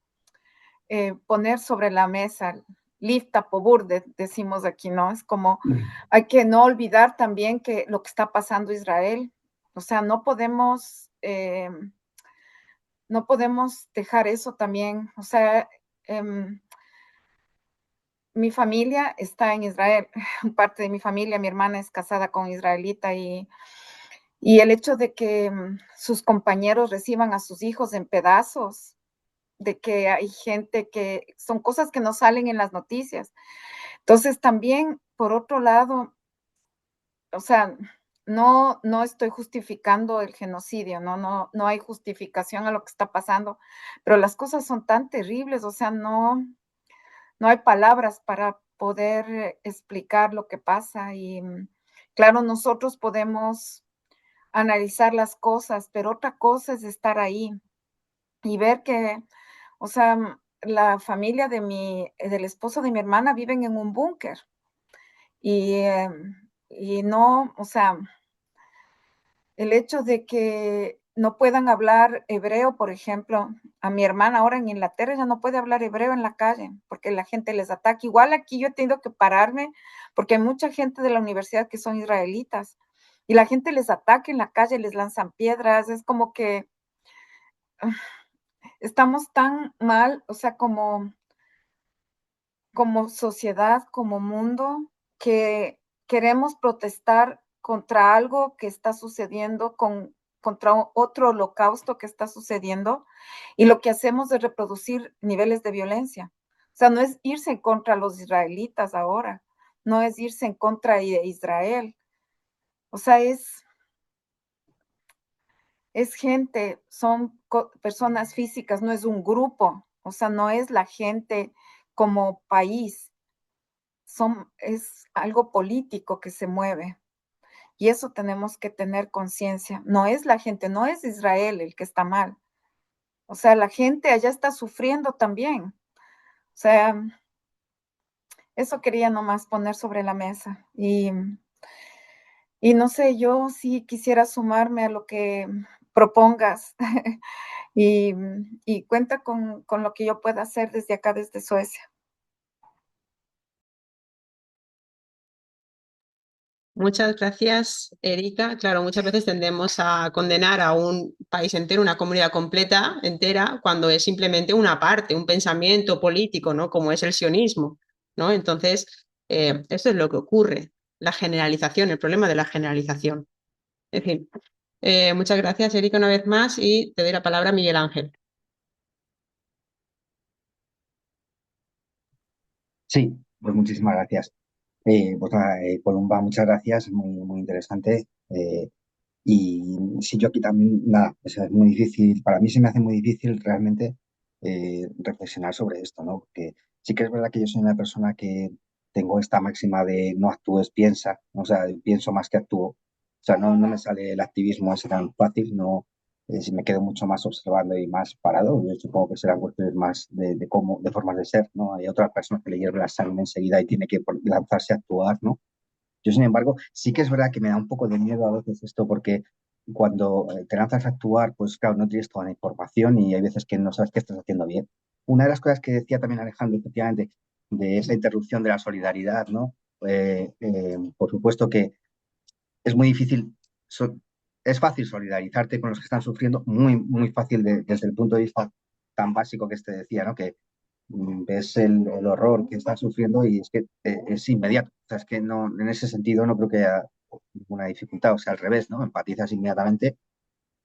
poner sobre la mesa, lifta pobur, decimos aquí, ¿no? Es como, hay que no olvidar también que lo que está pasando Israel, o sea, no podemos dejar eso también, o sea, mi familia está en Israel, parte de mi familia, mi hermana es casada con israelita y el hecho de que sus compañeros reciban a sus hijos en pedazos, de que hay gente que son cosas que no salen en las noticias. Entonces también, por otro lado, o sea, no estoy justificando el genocidio, no hay justificación a lo que está pasando, pero las cosas son tan terribles, o sea, no hay palabras para poder explicar lo que pasa y claro, nosotros podemos analizar las cosas, pero otra cosa es estar ahí y ver que, o sea, la familia del esposo de mi hermana viven en un búnker y no, o sea, el hecho de que no puedan hablar hebreo, por ejemplo, a mi hermana ahora en Inglaterra ya no puede hablar hebreo en la calle porque la gente les ataca. Igual aquí yo he tenido que pararme porque hay mucha gente de la universidad que son israelitas y la gente les ataca en la calle, les lanzan piedras, es como que estamos tan mal, o sea, como sociedad, como mundo, que queremos protestar contra algo que está sucediendo, contra otro holocausto que está sucediendo, y lo que hacemos es reproducir niveles de violencia. O sea, no es irse en contra de los israelitas ahora, no es irse en contra de Israel. O sea, es gente, son personas físicas, no es un grupo, o sea, no es la gente como país, es algo político que se mueve. Y eso tenemos que tener conciencia. No es la gente, no es Israel el que está mal. O sea, la gente allá está sufriendo también. O sea, eso quería nomás poner sobre la mesa. Y no sé, yo sí quisiera sumarme a lo que propongas y cuenta con lo que yo pueda hacer desde acá, desde Suecia. Muchas gracias, Erika. Claro, muchas veces tendemos a condenar a un país entero, una comunidad completa, entera, cuando es simplemente una parte, un pensamiento político, ¿no? Como es el sionismo, ¿no? Entonces, esto es lo que ocurre, la generalización, el problema de la generalización. En fin, muchas gracias, Erika, una vez más, y te doy la palabra a Miguel Ángel. Sí, pues muchísimas gracias. Pues nada, Columba, muchas gracias, muy, muy interesante. Y sí, yo aquí también, nada, o sea, es muy difícil, para mí se me hace muy difícil realmente reflexionar sobre esto, ¿no? Porque sí que es verdad que yo soy una persona que tengo esta máxima de no actúes, piensa, o sea, pienso más que actúo. O sea, no me sale el activismo ese tan fácil, no, si me quedo mucho más observando y más parado. Yo supongo que serán cuestiones más de cómo, de formas de ser, ¿no? Hay otras personas que le hierve la sangre enseguida y tiene que lanzarse a actuar, ¿no? Yo, sin embargo, sí que es verdad que me da un poco de miedo a veces esto porque cuando te lanzas a actuar, pues claro, no tienes toda la información y hay veces que no sabes qué estás haciendo bien. Una de las cosas que decía también Alejandro, efectivamente, de esa interrupción de la solidaridad, ¿no? Por supuesto que es muy difícil, so- es fácil solidarizarte con los que están sufriendo, muy, muy fácil desde el punto de vista tan básico que este decía, ¿no? Que ves el horror que están sufriendo y es que es inmediato. O sea, es que no, en ese sentido no creo que haya ninguna dificultad, o sea, al revés, ¿no? Empatizas inmediatamente,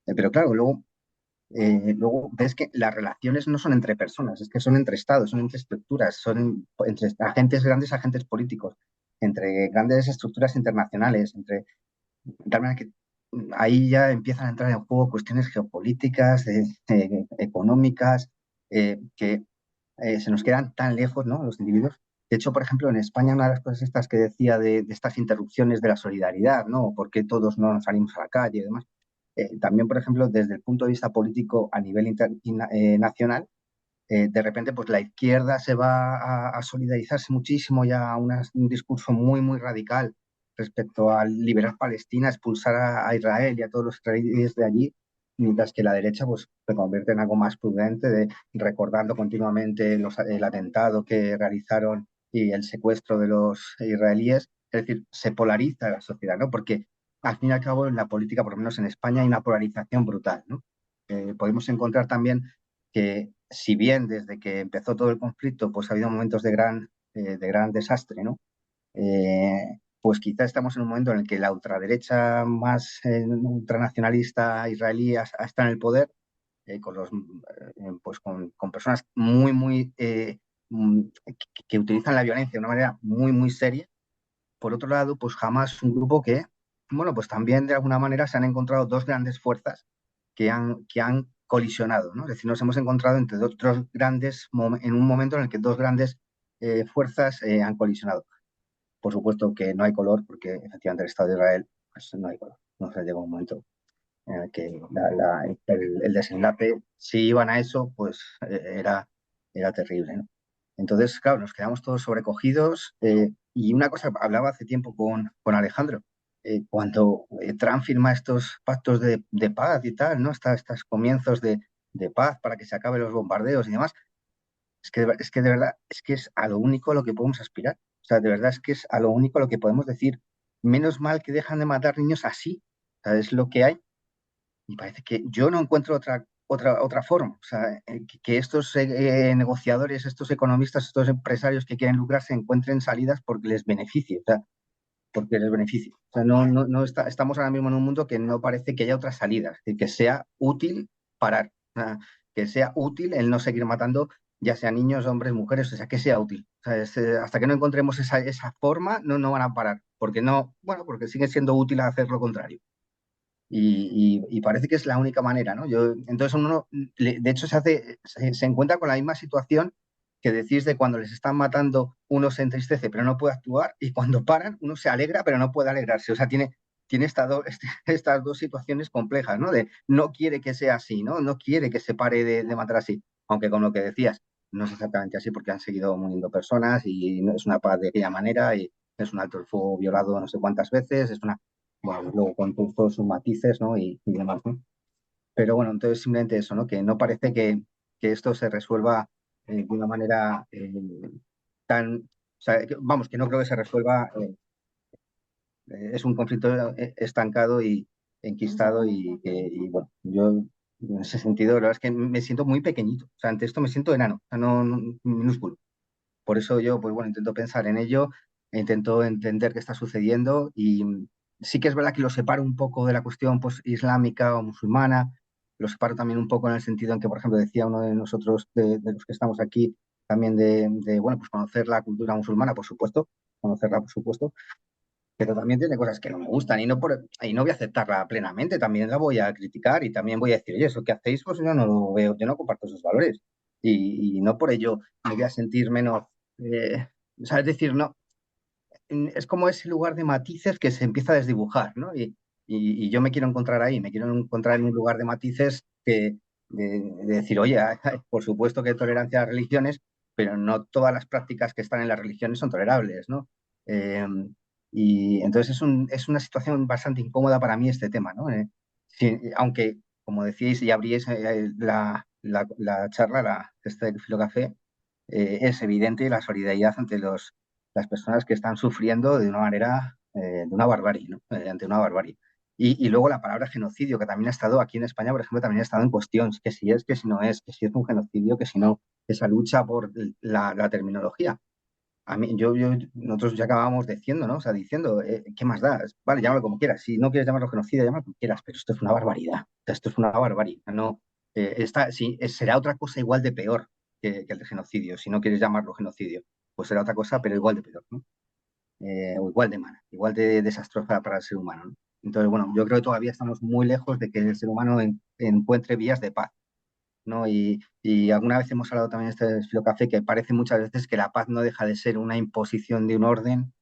pero claro, luego ves que las relaciones no son entre personas, es que son entre estados, son entre estructuras, son entre agentes grandes, agentes políticos, entre grandes estructuras internacionales, entre tal manera que ahí ya empiezan a entrar en juego cuestiones geopolíticas, económicas, que se nos quedan tan lejos, ¿no? Los individuos. De hecho, por ejemplo, en España, una de las cosas estas que decía de estas interrupciones de la solidaridad, ¿no? ¿Por qué todos no nos salimos a la calle y demás? También, por ejemplo, desde el punto de vista político a nivel nacional, de repente, pues la izquierda se va a solidarizarse muchísimo ya a un discurso muy, muy radical respecto al liberar Palestina, expulsar a Israel y a todos los israelíes de allí. mientras que la derecha pues, se convierte en algo más prudente, recordando continuamente el atentado que realizaron y el secuestro de los israelíes. Es decir, se polariza la sociedad, ¿no? Porque al fin y al cabo en la política, por lo menos en España, hay una polarización brutal, ¿no? Podemos encontrar también que, si bien desde que empezó todo el conflicto, pues ha habido momentos de gran desastre, ¿no? Pues quizá estamos en un momento en el que la ultraderecha más ultranacionalista israelí está en el poder, pues con personas que utilizan la violencia de una manera muy seria. Por otro lado, pues Hamas es un grupo que, bueno, pues también de alguna manera se han encontrado dos grandes fuerzas que han colisionado, ¿no? Es decir, nos hemos encontrado entre en un momento en el que dos grandes fuerzas han colisionado. Por supuesto que no hay color, porque efectivamente el Estado de Israel pues, no hay color. No se llega un momento en el que el desenlace, si iban a eso, pues era terrible, ¿no? Entonces, claro, nos quedamos todos sobrecogidos. Y una cosa, hablaba hace tiempo con Alejandro, cuando Trump firma estos pactos de paz y tal, ¿no? Estos comienzos de paz para que se acaben los bombardeos y demás, es que de verdad, es que es a lo único a lo que podemos aspirar. O sea, de verdad es que es a lo único a lo que podemos decir. Menos mal que dejan de matar niños así. O sea, es lo que hay. Y parece que yo no encuentro otra forma. O sea, que estos negociadores, estos economistas, estos empresarios que quieren lucrarse encuentren salidas porque les beneficie. O sea, porque les beneficie. O sea, estamos ahora mismo en un mundo que no parece que haya otras salidas, que sea útil parar, o sea, que sea útil el no seguir matando, ya sea niños, hombres, mujeres, o sea, que sea útil. O sea, hasta que no encontremos esa forma, no van a parar, porque no, bueno, porque sigue siendo útil hacer lo contrario. Y parece que es la única manera, ¿no? Entonces de hecho, se encuentra con la misma situación que decís de cuando les están matando, uno se entristece pero no puede actuar, y cuando paran, uno se alegra pero no puede alegrarse. O sea, tiene estas dos situaciones complejas, ¿no? De no quiere que sea así, ¿no? No quiere que se pare de matar así. Aunque con lo que decías, no es exactamente así porque han seguido muriendo personas y no es una paz de aquella manera y es un alto el fuego violado no sé cuántas veces, bueno, luego con todos sus matices, ¿no? Y demás, ¿no? Pero bueno, entonces simplemente eso, ¿no? Que no parece que esto se resuelva de una manera o sea, vamos, que no creo que se resuelva. Es un conflicto estancado y enquistado bueno, yo en ese sentido, la verdad es que me siento muy pequeñito. O sea, ante esto me siento enano, o sea, no minúsculo. Por eso yo, pues bueno, intento pensar en ello, intento entender qué está sucediendo y sí que es verdad que lo separo un poco de la cuestión pues, islámica o musulmana, lo separo también un poco en el sentido en que, por ejemplo, decía uno de nosotros, de los que estamos aquí, también bueno, pues conocer la cultura musulmana, por supuesto, conocerla, por supuesto, pero también tiene cosas que no me gustan y no voy a aceptarla plenamente, también la voy a criticar y también voy a decir, oye, eso que hacéis, pues yo no lo veo, yo no comparto esos valores y no por ello me voy a sentir menos, o sea, es decir, no, es como ese lugar de matices que se empieza a desdibujar, ¿no? Y yo me quiero encontrar ahí, me quiero encontrar en un lugar de matices de decir, oye, por supuesto que hay tolerancia a las religiones, pero no todas las prácticas que están en las religiones son tolerables, ¿no? Eh, y entonces es una situación bastante incómoda para mí este tema, ¿no? Aunque, como decíais y abríais la charla, este Filocafé, es evidente la solidaridad ante las personas que están sufriendo de una manera, de una barbarie, ¿no? Ante una barbarie. Y luego la palabra genocidio, que también ha estado aquí en España, por ejemplo, también ha estado en cuestión, que si es, que si no es, que si es un genocidio, que si no, esa lucha por la terminología. A mí, nosotros ya acabábamos diciendo, ¿no? O sea, diciendo, ¿qué más da? Vale, llámalo como quieras. Si no quieres llamarlo genocidio, llámalo como quieras, pero esto es una barbaridad. Esto es una barbaridad. No, sí, será otra cosa igual de peor que el de genocidio. Si no quieres llamarlo genocidio, pues será otra cosa, pero igual de peor, ¿no? O igual de mala, igual de desastrosa para el ser humano, ¿no? Entonces, bueno, yo creo que todavía estamos muy lejos de que el ser humano encuentre vías de paz, ¿no? Y alguna vez hemos hablado también en este Filocafé que parece muchas veces que la paz no deja de ser una imposición de un orden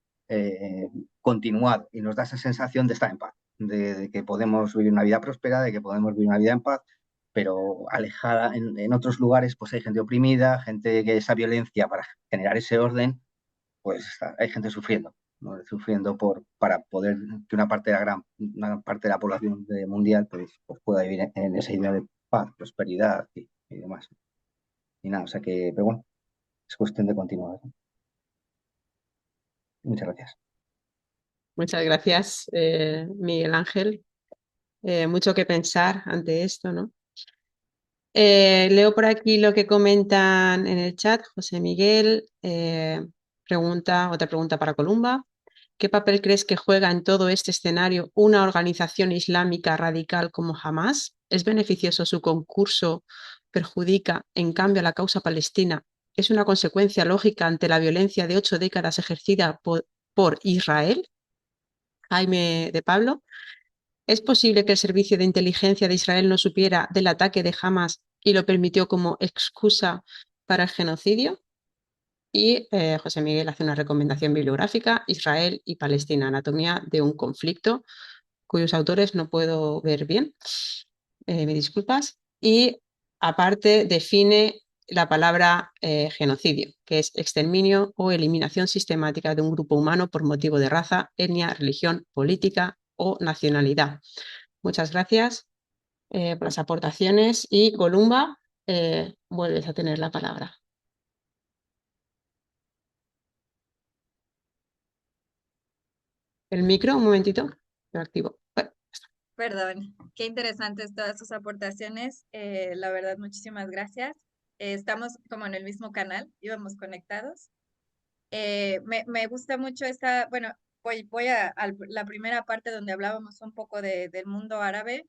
continuado y nos da esa sensación de estar en paz, de que podemos vivir una vida próspera, de que podemos vivir una vida en paz, pero alejada en otros lugares pues hay gente oprimida, gente que esa violencia para generar ese orden, pues hay gente sufriendo. ¿no? Sufriendo para poder que una parte de la población mundial pues pueda vivir en esa idea de paz, prosperidad y demás. Y nada, o sea que, pero bueno, es cuestión de continuar, ¿no? Muchas gracias. Muchas gracias, Miguel Ángel. Mucho que pensar ante esto, ¿no? Leo por aquí lo que comentan en el chat. José Miguel otra pregunta para Columba. ¿Qué papel crees que juega en todo este escenario una organización islámica radical como Hamas? ¿Es beneficioso su concurso? ¿Perjudica, en cambio, a la causa palestina? ¿Es una consecuencia lógica ante la violencia de 8 décadas ejercida por Israel? Jaime de Pablo. ¿Es posible que el servicio de inteligencia de Israel no supiera del ataque de Hamas y lo permitió como excusa para el genocidio? Y José Miguel hace una recomendación bibliográfica: Israel y Palestina, anatomía de un conflicto, cuyos autores no puedo ver bien, me disculpas. Y aparte define la palabra genocidio, que es exterminio o eliminación sistemática de un grupo humano por motivo de raza, etnia, religión, política o nacionalidad. Muchas gracias por las aportaciones y Columba, vuelves a tener la palabra. El micro, un momentito, lo activo. Bueno, Perdón, qué interesantes todas sus aportaciones. La verdad, muchísimas gracias. Estamos como en el mismo canal, íbamos conectados. Me gusta mucho bueno, voy a la primera parte donde hablábamos un poco del mundo árabe.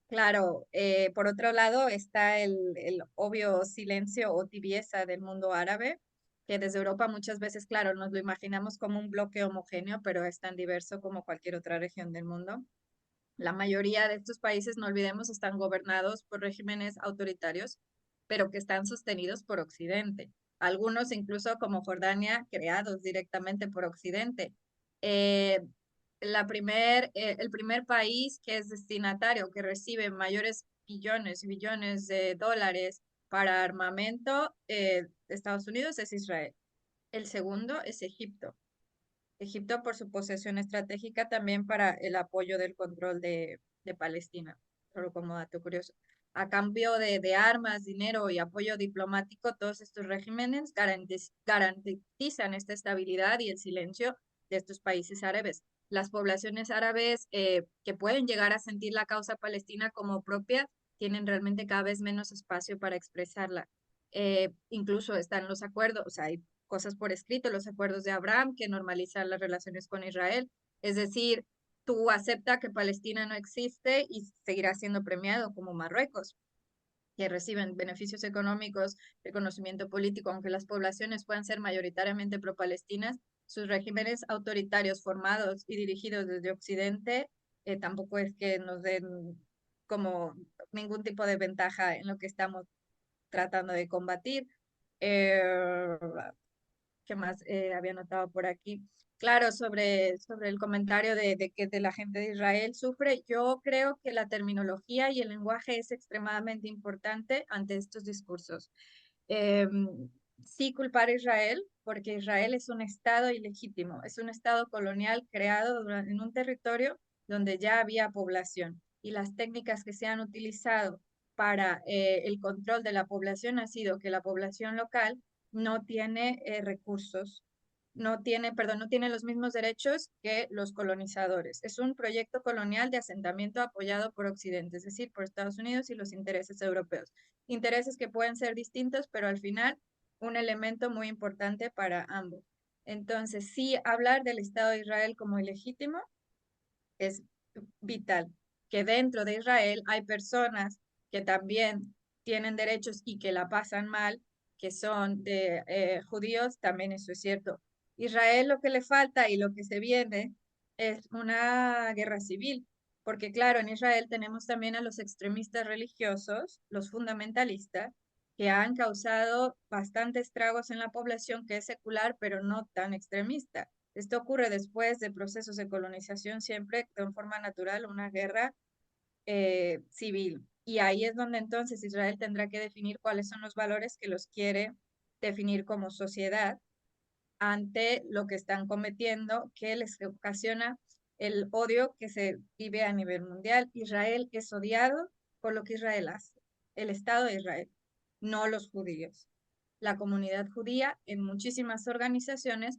Claro, por otro lado está el obvio silencio o tibieza del mundo árabe, que desde Europa muchas veces, claro, nos lo imaginamos como un bloque homogéneo, pero es tan diverso como cualquier otra región del mundo. La mayoría de estos países, no olvidemos, están gobernados por regímenes autoritarios, pero que están sostenidos por Occidente. Algunos incluso como Jordania, creados directamente por Occidente. Eh, el primer país que es destinatario, que recibe mayores billones y billones de dólares para armamento de Estados Unidos es Israel. El segundo es Egipto. Egipto por su posesión estratégica también para el apoyo del control de Palestina, solo como dato curioso. A cambio de armas, dinero y apoyo diplomático, todos estos regímenes garantizan esta estabilidad y el silencio de estos países árabes. Las poblaciones árabes que pueden llegar a sentir la causa palestina como propia tienen realmente cada vez menos espacio para expresarla. Incluso están los acuerdos, o sea, hay cosas por escrito, los acuerdos de Abraham que normalizan las relaciones con Israel. Es decir, tú aceptas que Palestina no existe y seguirá siendo premiado como Marruecos, que reciben beneficios económicos, reconocimiento político, aunque las poblaciones puedan ser mayoritariamente pro-palestinas, sus regímenes autoritarios formados y dirigidos desde Occidente tampoco es que nos den como ningún tipo de ventaja en lo que estamos tratando de combatir. Eh, ¿Qué más había notado por aquí? Claro, sobre el comentario de que de la gente de Israel sufre, yo creo que la terminología y el lenguaje es extremadamente importante ante estos discursos. Eh, sí culpar a Israel, porque Israel es un Estado ilegítimo, es un Estado colonial creado en un territorio donde ya había población y las técnicas que se han utilizado para el control de la población ha sido que la población local no tiene recursos, no tiene los mismos derechos que los colonizadores. Es un proyecto colonial de asentamiento apoyado por Occidente, es decir, por Estados Unidos y los intereses europeos. Intereses que pueden ser distintos, pero al final un elemento muy importante para ambos. Entonces, sí, hablar del Estado de Israel como ilegítimo es vital, que dentro de Israel hay personas que también tienen derechos y que la pasan mal, que son de judíos, también eso es cierto. Israel lo que le falta y lo que se viene es una guerra civil, porque claro, en Israel tenemos también a los extremistas religiosos, los fundamentalistas, que han causado bastantes estragos en la población que es secular, pero no tan extremista. Esto ocurre después de procesos de colonización, siempre de forma natural, una guerra civil. Y ahí es donde entonces Israel tendrá que definir cuáles son los valores que los quiere definir como sociedad ante lo que están cometiendo, que les ocasiona el odio que se vive a nivel mundial. Israel es odiado por lo que Israel hace, el Estado de Israel, no los judíos. La comunidad judía en muchísimas organizaciones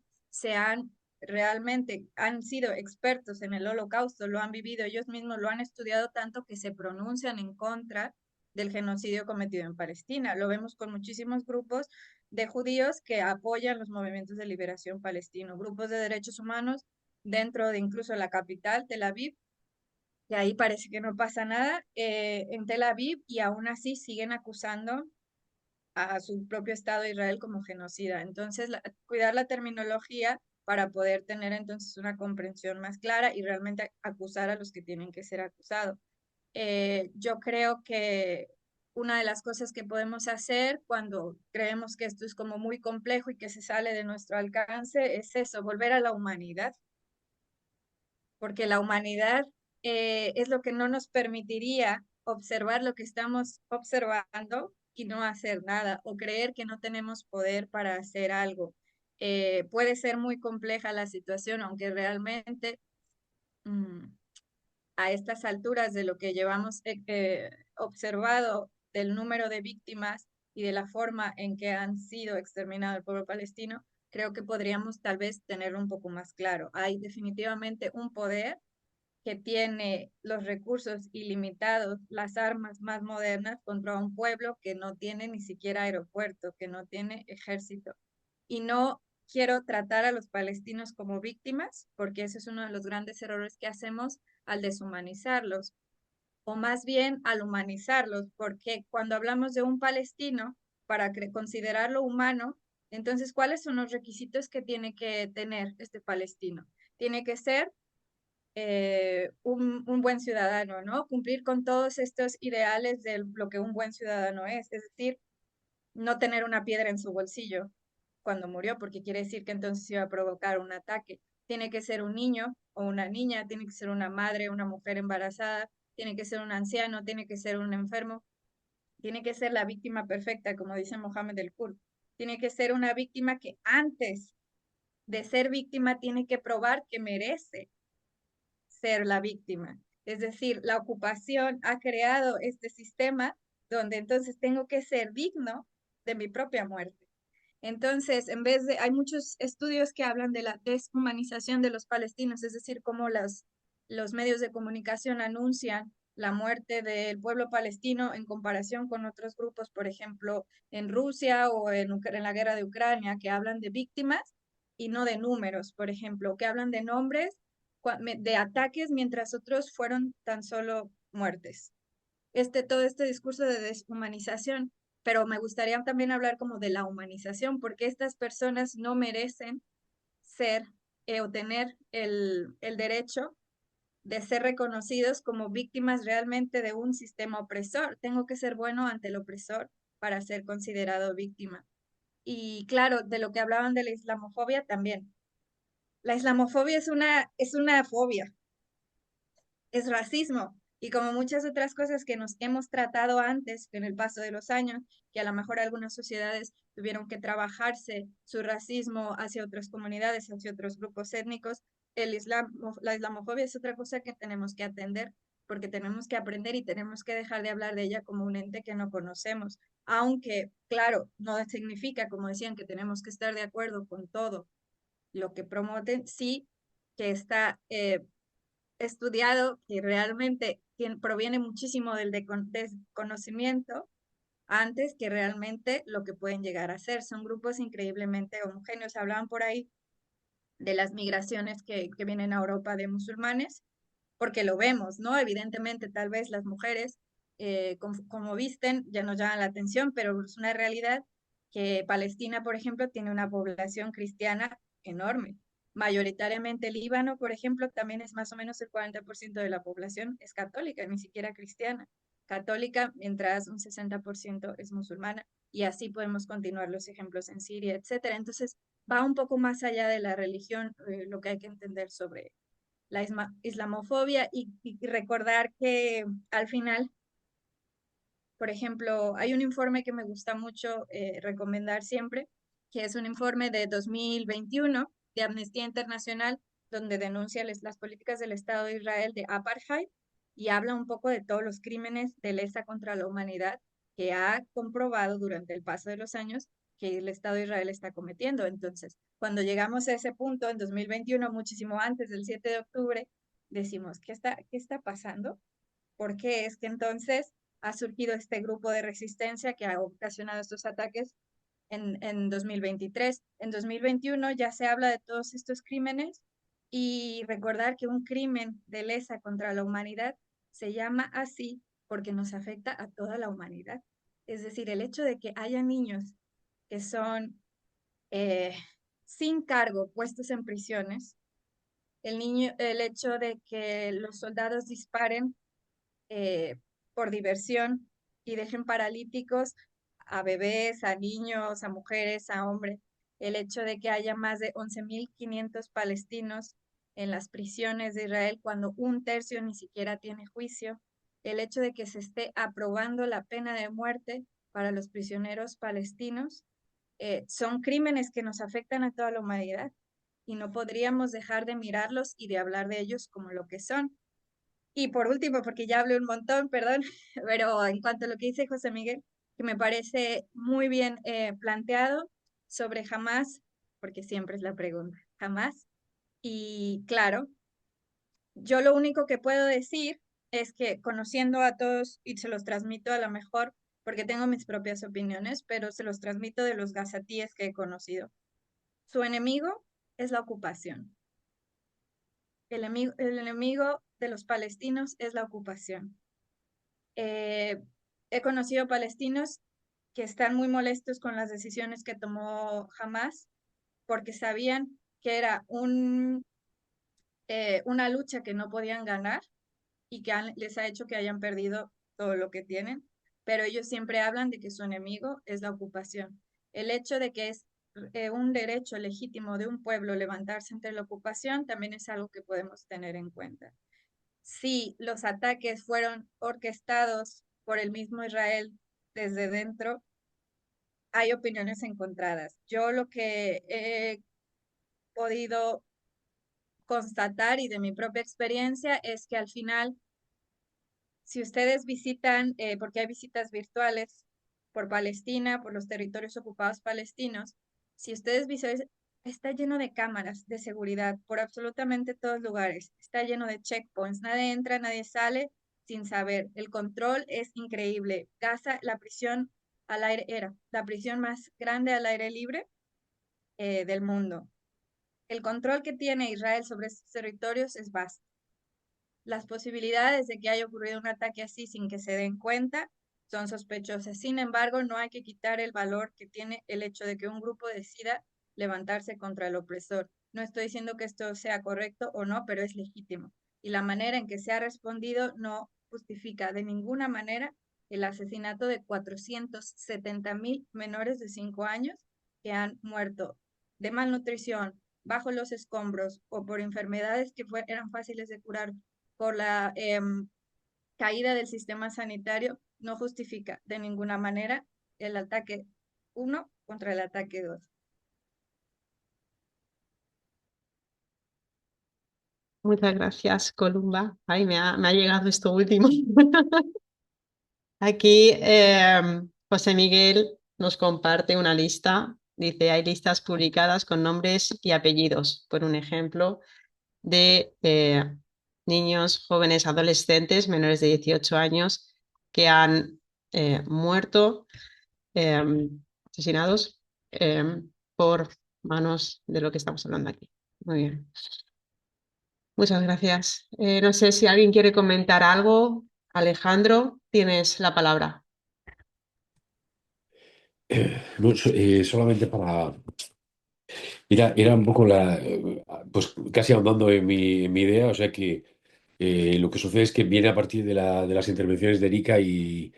han sido expertos en el Holocausto, lo han vivido, ellos mismos lo han estudiado tanto que se pronuncian en contra del genocidio cometido en Palestina. Lo vemos con muchísimos grupos de judíos que apoyan los movimientos de liberación palestino, grupos de derechos humanos dentro de incluso la capital, Tel Aviv, y ahí parece que no pasa nada en Tel Aviv, y aún así siguen acusando a su propio Estado de Israel como genocida. Entonces, cuidar la terminología para poder tener entonces una comprensión más clara y realmente acusar a los que tienen que ser acusados. Yo creo que una de las cosas que podemos hacer cuando creemos que esto es como muy complejo y que se sale de nuestro alcance es eso, volver a la humanidad, porque la humanidad es lo que no nos permitiría observar lo que estamos observando y no hacer nada, o creer que no tenemos poder para hacer algo. Puede ser muy compleja la situación, aunque realmente mm, a estas alturas de lo que llevamos observado del número de víctimas y de la forma en que han sido exterminado el pueblo palestino, creo que podríamos tal vez tenerlo un poco más claro. Hay definitivamente un poder que tiene los recursos ilimitados, las armas más modernas contra un pueblo que no tiene ni siquiera aeropuerto, que no tiene ejército. Y no quiero tratar a los palestinos como víctimas, porque ese es uno de los grandes errores que hacemos al deshumanizarlos, o más bien al humanizarlos, porque cuando hablamos de un palestino, para considerarlo humano, entonces, ¿cuáles son los requisitos que tiene que tener este palestino? Tiene que ser un buen ciudadano, ¿no? Cumplir con todos estos ideales de lo que un buen ciudadano es decir, no tener una piedra en su bolsillo cuando murió, porque quiere decir que entonces iba a provocar un ataque. Tiene que ser un niño o una niña, tiene que ser una madre, una mujer embarazada, tiene que ser un anciano, tiene que ser un enfermo, tiene que ser la víctima perfecta, como dice Mohamed El Kur. Tiene que ser una víctima que antes de ser víctima tiene que probar que merece ser la víctima. Es decir, la ocupación ha creado este sistema donde entonces tengo que ser digno de mi propia muerte. Entonces, hay muchos estudios que hablan de la deshumanización de los palestinos, es decir, cómo los medios de comunicación anuncian la muerte del pueblo palestino en comparación con otros grupos, por ejemplo, en Rusia o en la guerra de Ucrania, que hablan de víctimas y no de números, por ejemplo, que hablan de nombres de ataques mientras otros fueron tan solo muertes. Todo este discurso de deshumanización, pero me gustaría también hablar como de la humanización, porque estas personas no merecen ser o tener el derecho de ser reconocidos como víctimas realmente de un sistema opresor. Tengo que ser bueno ante el opresor para ser considerado víctima. Y claro, de lo que hablaban de la islamofobia también. La islamofobia es una fobia, es racismo. Y como muchas otras cosas que nos hemos tratado antes en el paso de los años, que a lo mejor algunas sociedades tuvieron que trabajarse su racismo hacia otras comunidades, hacia otros grupos étnicos, la islamofobia es otra cosa que tenemos que atender, porque tenemos que aprender y tenemos que dejar de hablar de ella como un ente que no conocemos. Aunque, claro, no significa, como decían, que tenemos que estar de acuerdo con todo lo que promoten, sí que está estudiado que realmente proviene muchísimo del desconocimiento antes que realmente lo que pueden llegar a ser. Son grupos increíblemente homogéneos. Hablaban por ahí de las migraciones que vienen a Europa de musulmanes, porque lo vemos, ¿no? Evidentemente, tal vez las mujeres, como visten, ya nos llaman la atención, pero es una realidad que Palestina, por ejemplo, tiene una población cristiana enorme. Mayoritariamente Líbano, por ejemplo, también es más o menos el 40% de la población es católica, ni siquiera cristiana. Católica, mientras un 60% es musulmana, y así podemos continuar los ejemplos en Siria, etcétera. Entonces, va un poco más allá de la religión, lo que hay que entender sobre la islamofobia y recordar que al final, por ejemplo, hay un informe que me gusta mucho recomendar siempre, que es un informe de 2021 de Amnistía Internacional, donde denuncia las políticas del Estado de Israel de apartheid y habla un poco de todos los crímenes de lesa contra la humanidad que ha comprobado durante el paso de los años que el Estado de Israel está cometiendo. Entonces, cuando llegamos a ese punto en 2021, muchísimo antes del 7 de octubre, decimos, qué está pasando? ¿Por qué es que entonces ha surgido este grupo de resistencia que ha ocasionado estos ataques en 2023? En 2021 ya se habla de todos estos crímenes y recordar que un crimen de lesa contra la humanidad se llama así porque nos afecta a toda la humanidad. Es decir, el hecho de que haya niños que son eh, sin cargo puestos en prisiones, el hecho de que los soldados disparen eh, por diversión y dejen paralíticos a bebés, a niños, a mujeres, a hombres. El hecho de que haya más de 11.500 palestinos en las prisiones de Israel cuando un tercio ni siquiera tiene juicio. El hecho de que se esté aprobando la pena de muerte para los prisioneros palestinos. Son crímenes que nos afectan a toda la humanidad y no podríamos dejar de mirarlos y de hablar de ellos como lo que son. Y por último, porque ya hablé un montón, perdón, pero en cuanto a lo que dice José Miguel, que me parece muy bien planteado sobre Hamás, porque siempre es la pregunta, Hamás. Y claro, yo lo único que puedo decir es que conociendo a todos, y se los transmito a lo mejor, porque tengo mis propias opiniones, pero se los transmito de los gazatíes que he conocido. Su enemigo es la ocupación. El enemigo de los palestinos es la ocupación. He conocido palestinos que están muy molestos con las decisiones que tomó Hamas porque sabían que era una lucha que no podían ganar y que les ha hecho que hayan perdido todo lo que tienen, pero ellos siempre hablan de que su enemigo es la ocupación. El hecho de que es un derecho legítimo de un pueblo levantarse ante la ocupación también es algo que podemos tener en cuenta. Si los ataques fueron orquestados por el mismo Israel desde dentro, hay opiniones encontradas. Yo lo que he podido constatar y de mi propia experiencia es que al final, si ustedes visitan, porque hay visitas virtuales por Palestina, por los territorios ocupados palestinos, si ustedes visitan, está lleno de cámaras de seguridad por absolutamente todos lugares, está lleno de checkpoints, nadie entra, nadie sale sin saber. El control es increíble. Gaza, la prisión al aire, era la prisión más grande al aire libre del mundo. El control que tiene Israel sobre estos territorios es vasto. Las posibilidades de que haya ocurrido un ataque así sin que se den cuenta son sospechosas. Sin embargo, no hay que quitar el valor que tiene el hecho de que un grupo decida levantarse contra el opresor. No estoy diciendo que esto sea correcto o no, pero es legítimo. Y la manera en que se ha respondido no justifica de ninguna manera el asesinato de 470.000 menores de 5 años que han muerto de malnutrición, bajo los escombros o por enfermedades que eran fáciles de curar por la caída del sistema sanitario no justifica de ninguna manera el ataque 1 contra el ataque 2. Muchas gracias, Columba. Ay, me ha llegado esto último. Aquí José Miguel nos comparte una lista. Dice, hay listas publicadas con nombres y apellidos. Por un ejemplo, de niños, jóvenes, adolescentes menores de 18 años que han muerto, asesinados por manos de lo que estamos hablando aquí. Muy bien. Muchas gracias. No sé si alguien quiere comentar algo. Alejandro, tienes la palabra. Solamente para... Era un poco pues casi ahondando en mi idea, o sea que lo que sucede es que viene a partir de las intervenciones de Erika y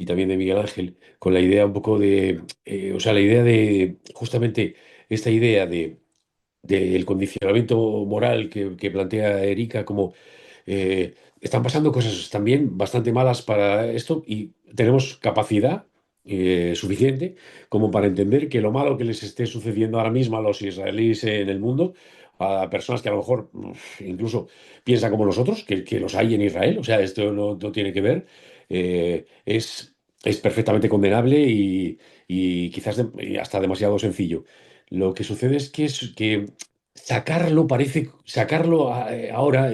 también de Miguel Ángel, con la idea un poco o sea, la idea de justamente esta idea del condicionamiento moral que plantea Erika, como están pasando cosas también bastante malas para esto y tenemos capacidad suficiente como para entender que lo malo que les esté sucediendo ahora mismo a los israelíes en el mundo, a personas que a lo mejor incluso piensan como nosotros, que los hay en Israel, o sea, esto no tiene que ver, es perfectamente condenable y quizás y hasta demasiado sencillo. Lo que sucede es que sacarlo ahora,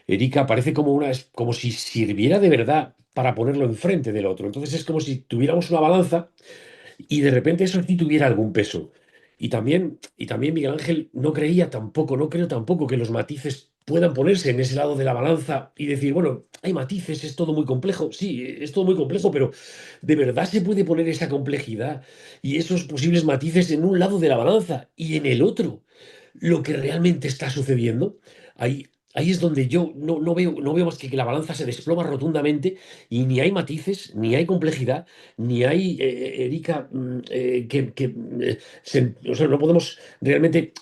Erika, parece como como si sirviera de verdad para ponerlo enfrente del otro. Entonces es como si tuviéramos una balanza y de repente eso sí tuviera algún peso. Y también Miguel Ángel no creía tampoco, no creo tampoco que los matices puedan ponerse en ese lado de la balanza y decir, bueno, hay matices, es todo muy complejo. Sí, es todo muy complejo, pero ¿de verdad se puede poner esa complejidad y esos posibles matices en un lado de la balanza y en el otro? Lo que realmente está sucediendo, ahí es donde yo no veo más que la balanza se desploma rotundamente y ni hay matices, ni hay complejidad, ni hay, Erika, o sea, no podemos realmente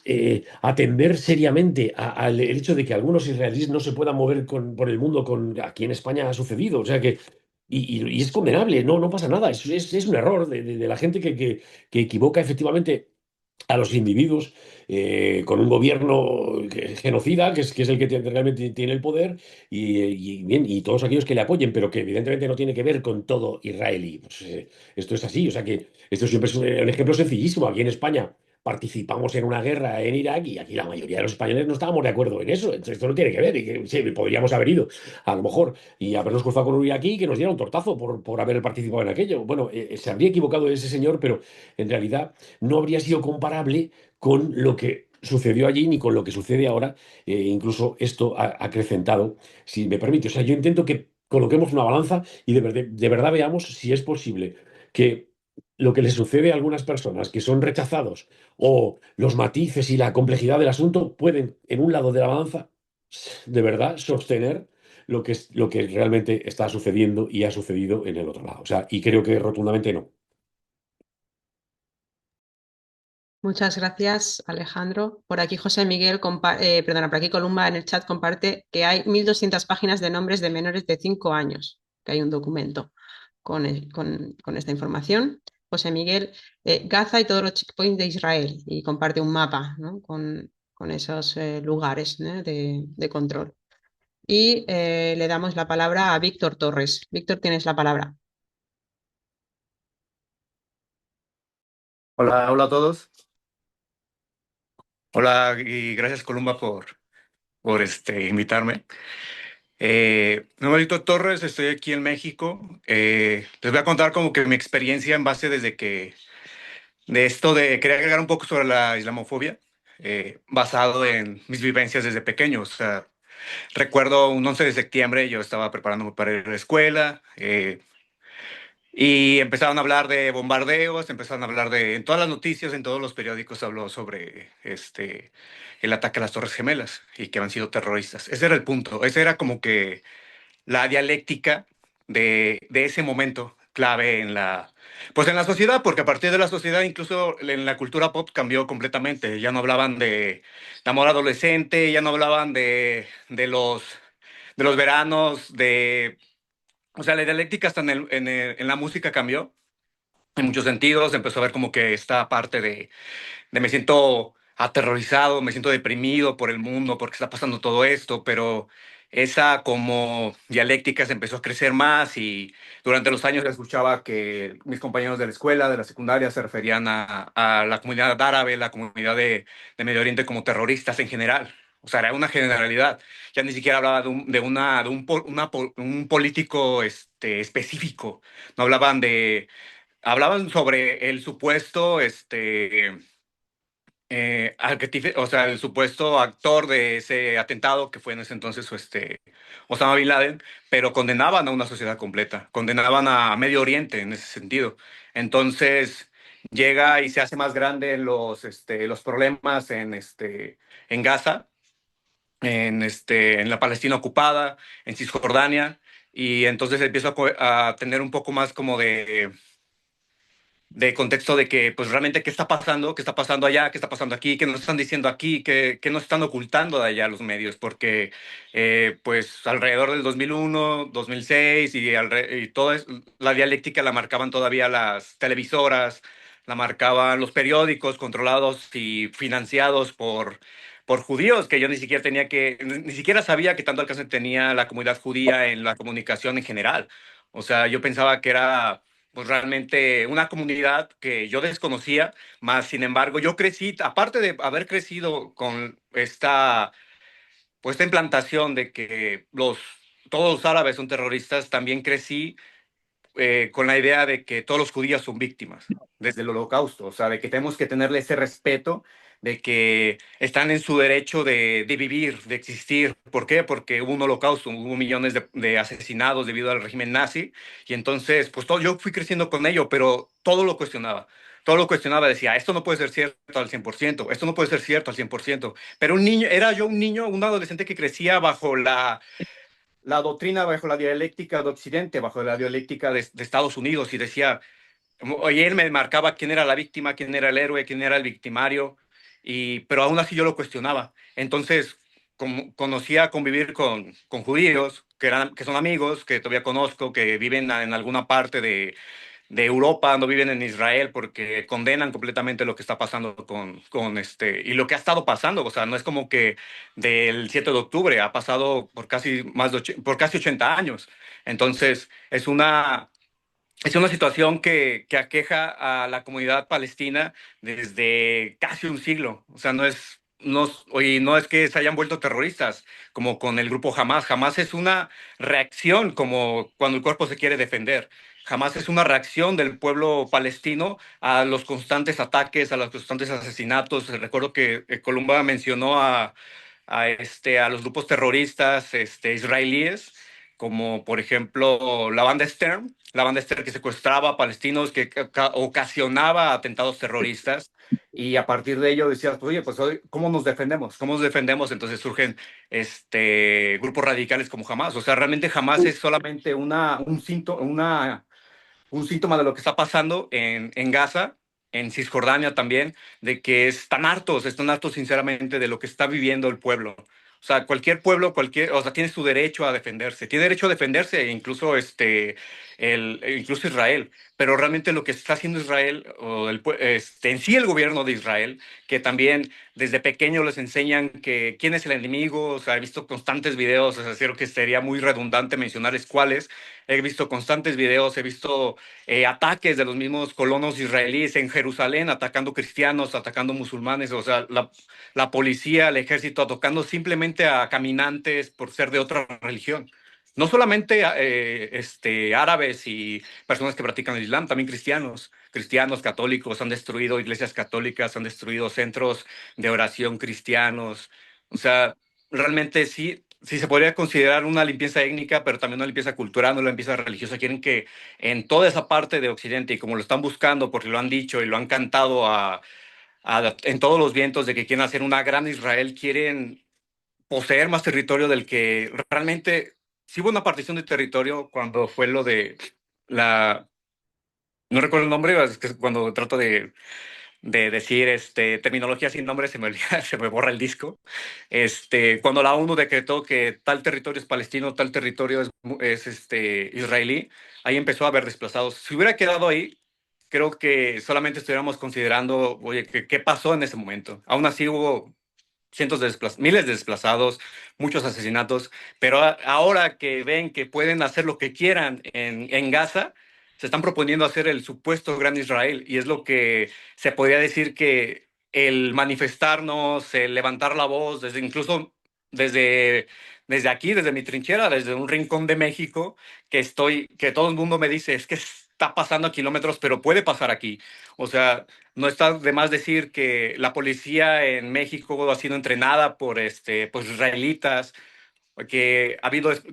atender seriamente al el hecho de que algunos israelíes no se puedan mover por el mundo. Aquí en España ha sucedido, o sea que. Y es condenable, no pasa nada, es un error de la gente que equivoca efectivamente a los individuos con un gobierno genocida, que es el que realmente tiene el poder, bien, y todos aquellos que le apoyen, pero que evidentemente no tiene que ver con todo israelí. Pues, esto es así, o sea que esto siempre es un ejemplo sencillísimo. Aquí en España participamos en una guerra en Irak y aquí la mayoría de los españoles no estábamos de acuerdo en eso. Entonces, esto no tiene que ver, y que, sí, podríamos haber ido, a lo mejor, y habernos cruzado con un iraquí que nos diera un tortazo por haber participado en aquello. Bueno, se habría equivocado ese señor, pero en realidad no habría sido comparable con lo que sucedió allí ni con lo que sucede ahora. Incluso esto ha acrecentado, si me permite. O sea, yo intento que coloquemos una balanza y de verdad veamos si es posible que lo que les sucede a algunas personas que son rechazados o los matices y la complejidad del asunto pueden, en un lado de la balanza, de verdad sostener lo que realmente está sucediendo y ha sucedido en el otro lado. O sea, y creo que rotundamente no. Muchas gracias, Alejandro. Por aquí José Miguel, perdona, por aquí Columba en el chat comparte que hay 1.200 páginas de nombres de menores de 5 años, que hay un documento con esta información. José Miguel, Gaza y todos los checkpoints de Israel, y comparte un mapa, ¿no? con esos lugares, ¿no? de control. Y le damos la palabra a Víctor Torres. Víctor, tienes la palabra. Hola, hola a todos. Hola y gracias Columba por invitarme. Mi nombre es Víctor Torres, estoy aquí en México. Les voy a contar como que mi experiencia en base de esto de querer agregar un poco sobre la islamofobia, basado en mis vivencias desde pequeño. O sea, recuerdo un 11 de septiembre, yo estaba preparándome para ir a la escuela. Y empezaron a hablar de bombardeos, empezaron a hablar en todas las noticias, en todos los periódicos habló sobre el ataque a las Torres Gemelas y que han sido terroristas. Ese era el punto, esa era como que la dialéctica de ese momento clave pues en la sociedad, porque a partir de la sociedad, incluso en la cultura pop cambió completamente. Ya no hablaban de amor adolescente, ya no hablaban de los veranos, o sea, la dialéctica hasta en la música cambió en muchos sentidos. Empezó a ver como que esta parte de me siento aterrorizado, me siento deprimido por el mundo, porque está pasando todo esto, pero esa como dialéctica se empezó a crecer más y durante los años escuchaba que mis compañeros de la escuela, de la secundaria, se referían a la comunidad árabe, la comunidad de Medio Oriente como terroristas en general. O sea, era una generalidad. Ya ni siquiera hablaba de un político específico. No hablaban sobre el supuesto, o sea, el supuesto actor de ese atentado que fue en ese entonces, Osama Bin Laden, pero condenaban a una sociedad completa, condenaban a Medio Oriente en ese sentido. Entonces llega y se hace más grande los problemas en Gaza, en la Palestina ocupada, en Cisjordania, y entonces empiezo a tener un poco más como de contexto de que, pues realmente, qué está pasando allá, qué está pasando aquí, qué nos están diciendo aquí, qué nos están ocultando de allá los medios, porque pues alrededor del 2001, 2006 y la dialéctica la marcaban todavía las televisoras, la marcaban los periódicos controlados y financiados por judíos, que yo ni siquiera sabía que tanto alcance tenía la comunidad judía en la comunicación en general. O sea, yo pensaba que era pues realmente una comunidad que yo desconocía, más sin embargo yo crecí, aparte de haber crecido con esta implantación de que todos los árabes son terroristas, también crecí con la idea de que todos los judíos son víctimas desde el holocausto, o sea, de que tenemos que tenerle ese respeto, de que están en su derecho de vivir, de existir. ¿Por qué? Porque hubo un holocausto, hubo millones de asesinados debido al régimen nazi, y entonces, pues yo fui creciendo con ello, pero todo lo cuestionaba. Todo lo cuestionaba, decía, esto no puede ser cierto al 100%, esto no puede ser cierto al 100%. Pero era yo un niño, un adolescente que crecía bajo la doctrina, bajo la dialéctica de Occidente, bajo la dialéctica de Estados Unidos, y decía, oye, él me marcaba quién era la víctima, quién era el héroe, quién era el victimario, pero aún así yo lo cuestionaba. Entonces, como conocía convivir con judíos, que son amigos, que todavía conozco, que viven en alguna parte de Europa, no viven en Israel porque condenan completamente lo que está pasando y lo que ha estado pasando. O sea, no es como que del 7 de octubre ha pasado por casi por casi 80 años. Entonces, es una situación que aqueja a la comunidad palestina desde casi un siglo. O sea, no es que se hayan vuelto terroristas, como con el grupo Hamas. Hamas es una reacción, como cuando el cuerpo se quiere defender. Hamas es una reacción del pueblo palestino a los constantes ataques, a los constantes asesinatos. Recuerdo que Columba mencionó a los grupos terroristas israelíes, como por ejemplo la banda Stern que secuestraba a palestinos, que ocasionaba atentados terroristas, y a partir de ello decías, oye, pues ¿cómo nos defendemos? ¿Cómo nos defendemos? Entonces surgen grupos radicales como Hamas. O sea, realmente Hamas es solamente un síntoma de lo que está pasando en Gaza, en Cisjordania también, de que están hartos sinceramente de lo que está viviendo el pueblo. O sea, cualquier pueblo, o sea, tiene su derecho a defenderse, tiene derecho a defenderse, incluso incluso Israel. Pero realmente lo que está haciendo Israel, en sí el gobierno de Israel, que también desde pequeño les enseñan que quién es el enemigo. O sea, he visto constantes videos, o sea, creo que sería muy redundante mencionarles cuáles. He visto constantes videos, he visto ataques de los mismos colonos israelíes en Jerusalén, atacando cristianos, atacando musulmanes. O sea, la policía, el ejército, atacando simplemente a caminantes por ser de otra religión. No solamente árabes y personas que practican el Islam, también cristianos católicos. Han destruido iglesias católicas, han destruido centros de oración cristianos. O sea, realmente sí se podría considerar una limpieza étnica, pero también una limpieza cultural, una limpieza religiosa. Quieren que en toda esa parte de Occidente, y como lo están buscando, porque lo han dicho y lo han cantado en todos los vientos, de que quieren hacer una gran Israel, quieren poseer más territorio del que realmente. Sí hubo una partición de territorio cuando fue lo de la. No recuerdo el nombre, es que cuando trato de decir terminología sin nombre se me olvida, se me borra el disco. Cuando la ONU decretó que tal territorio es palestino, tal territorio es israelí, ahí empezó a haber desplazados. Si hubiera quedado ahí, creo que solamente estuviéramos considerando, oye, ¿qué pasó en ese momento? Aún así hubo miles de desplazados, muchos asesinatos, pero ahora que ven que pueden hacer lo que quieran en Gaza, se están proponiendo hacer el supuesto Gran Israel, y es lo que se podría decir que el manifestarnos, el levantar la voz, incluso desde, desde aquí, desde mi trinchera, desde un rincón de México, que todo el mundo me dice, es que está pasando a kilómetros, pero puede pasar aquí. O sea, no está de más decir que la policía en México ha sido entrenada por israelitas, que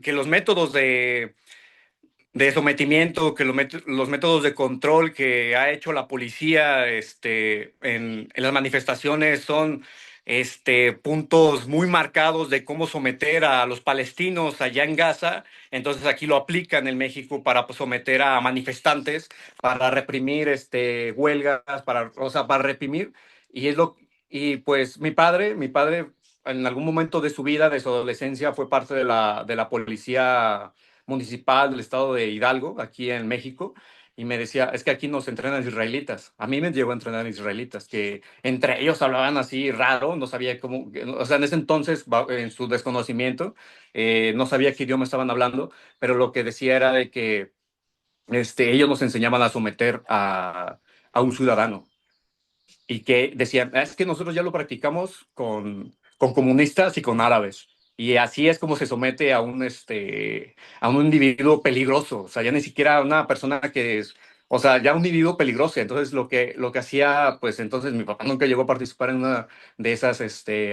los métodos de sometimiento, que los métodos de control que ha hecho la policía en las manifestaciones son puntos muy marcados de cómo someter a los palestinos allá en Gaza. Entonces aquí lo aplican en México para pues, someter a manifestantes, para reprimir huelgas, o sea, para reprimir. Y pues mi padre en algún momento de su vida, de su adolescencia, fue parte de la policía municipal del estado de Hidalgo, aquí en México, y me decía, es que aquí nos entrenan israelitas. A mí me llegó a entrenar israelitas, que entre ellos hablaban así raro, no sabía cómo, o sea, en ese entonces, en su desconocimiento, no sabía qué idioma estaban hablando, pero lo que decía era de que ellos nos enseñaban a someter a un ciudadano y que decían, "Ah, es que nosotros ya lo practicamos con comunistas y con árabes. Y así es como se somete a un individuo peligroso, o sea, ya ni siquiera una persona que es, o sea, ya un individuo peligroso. Entonces, lo que hacía, pues entonces mi papá nunca llegó a participar en una de esas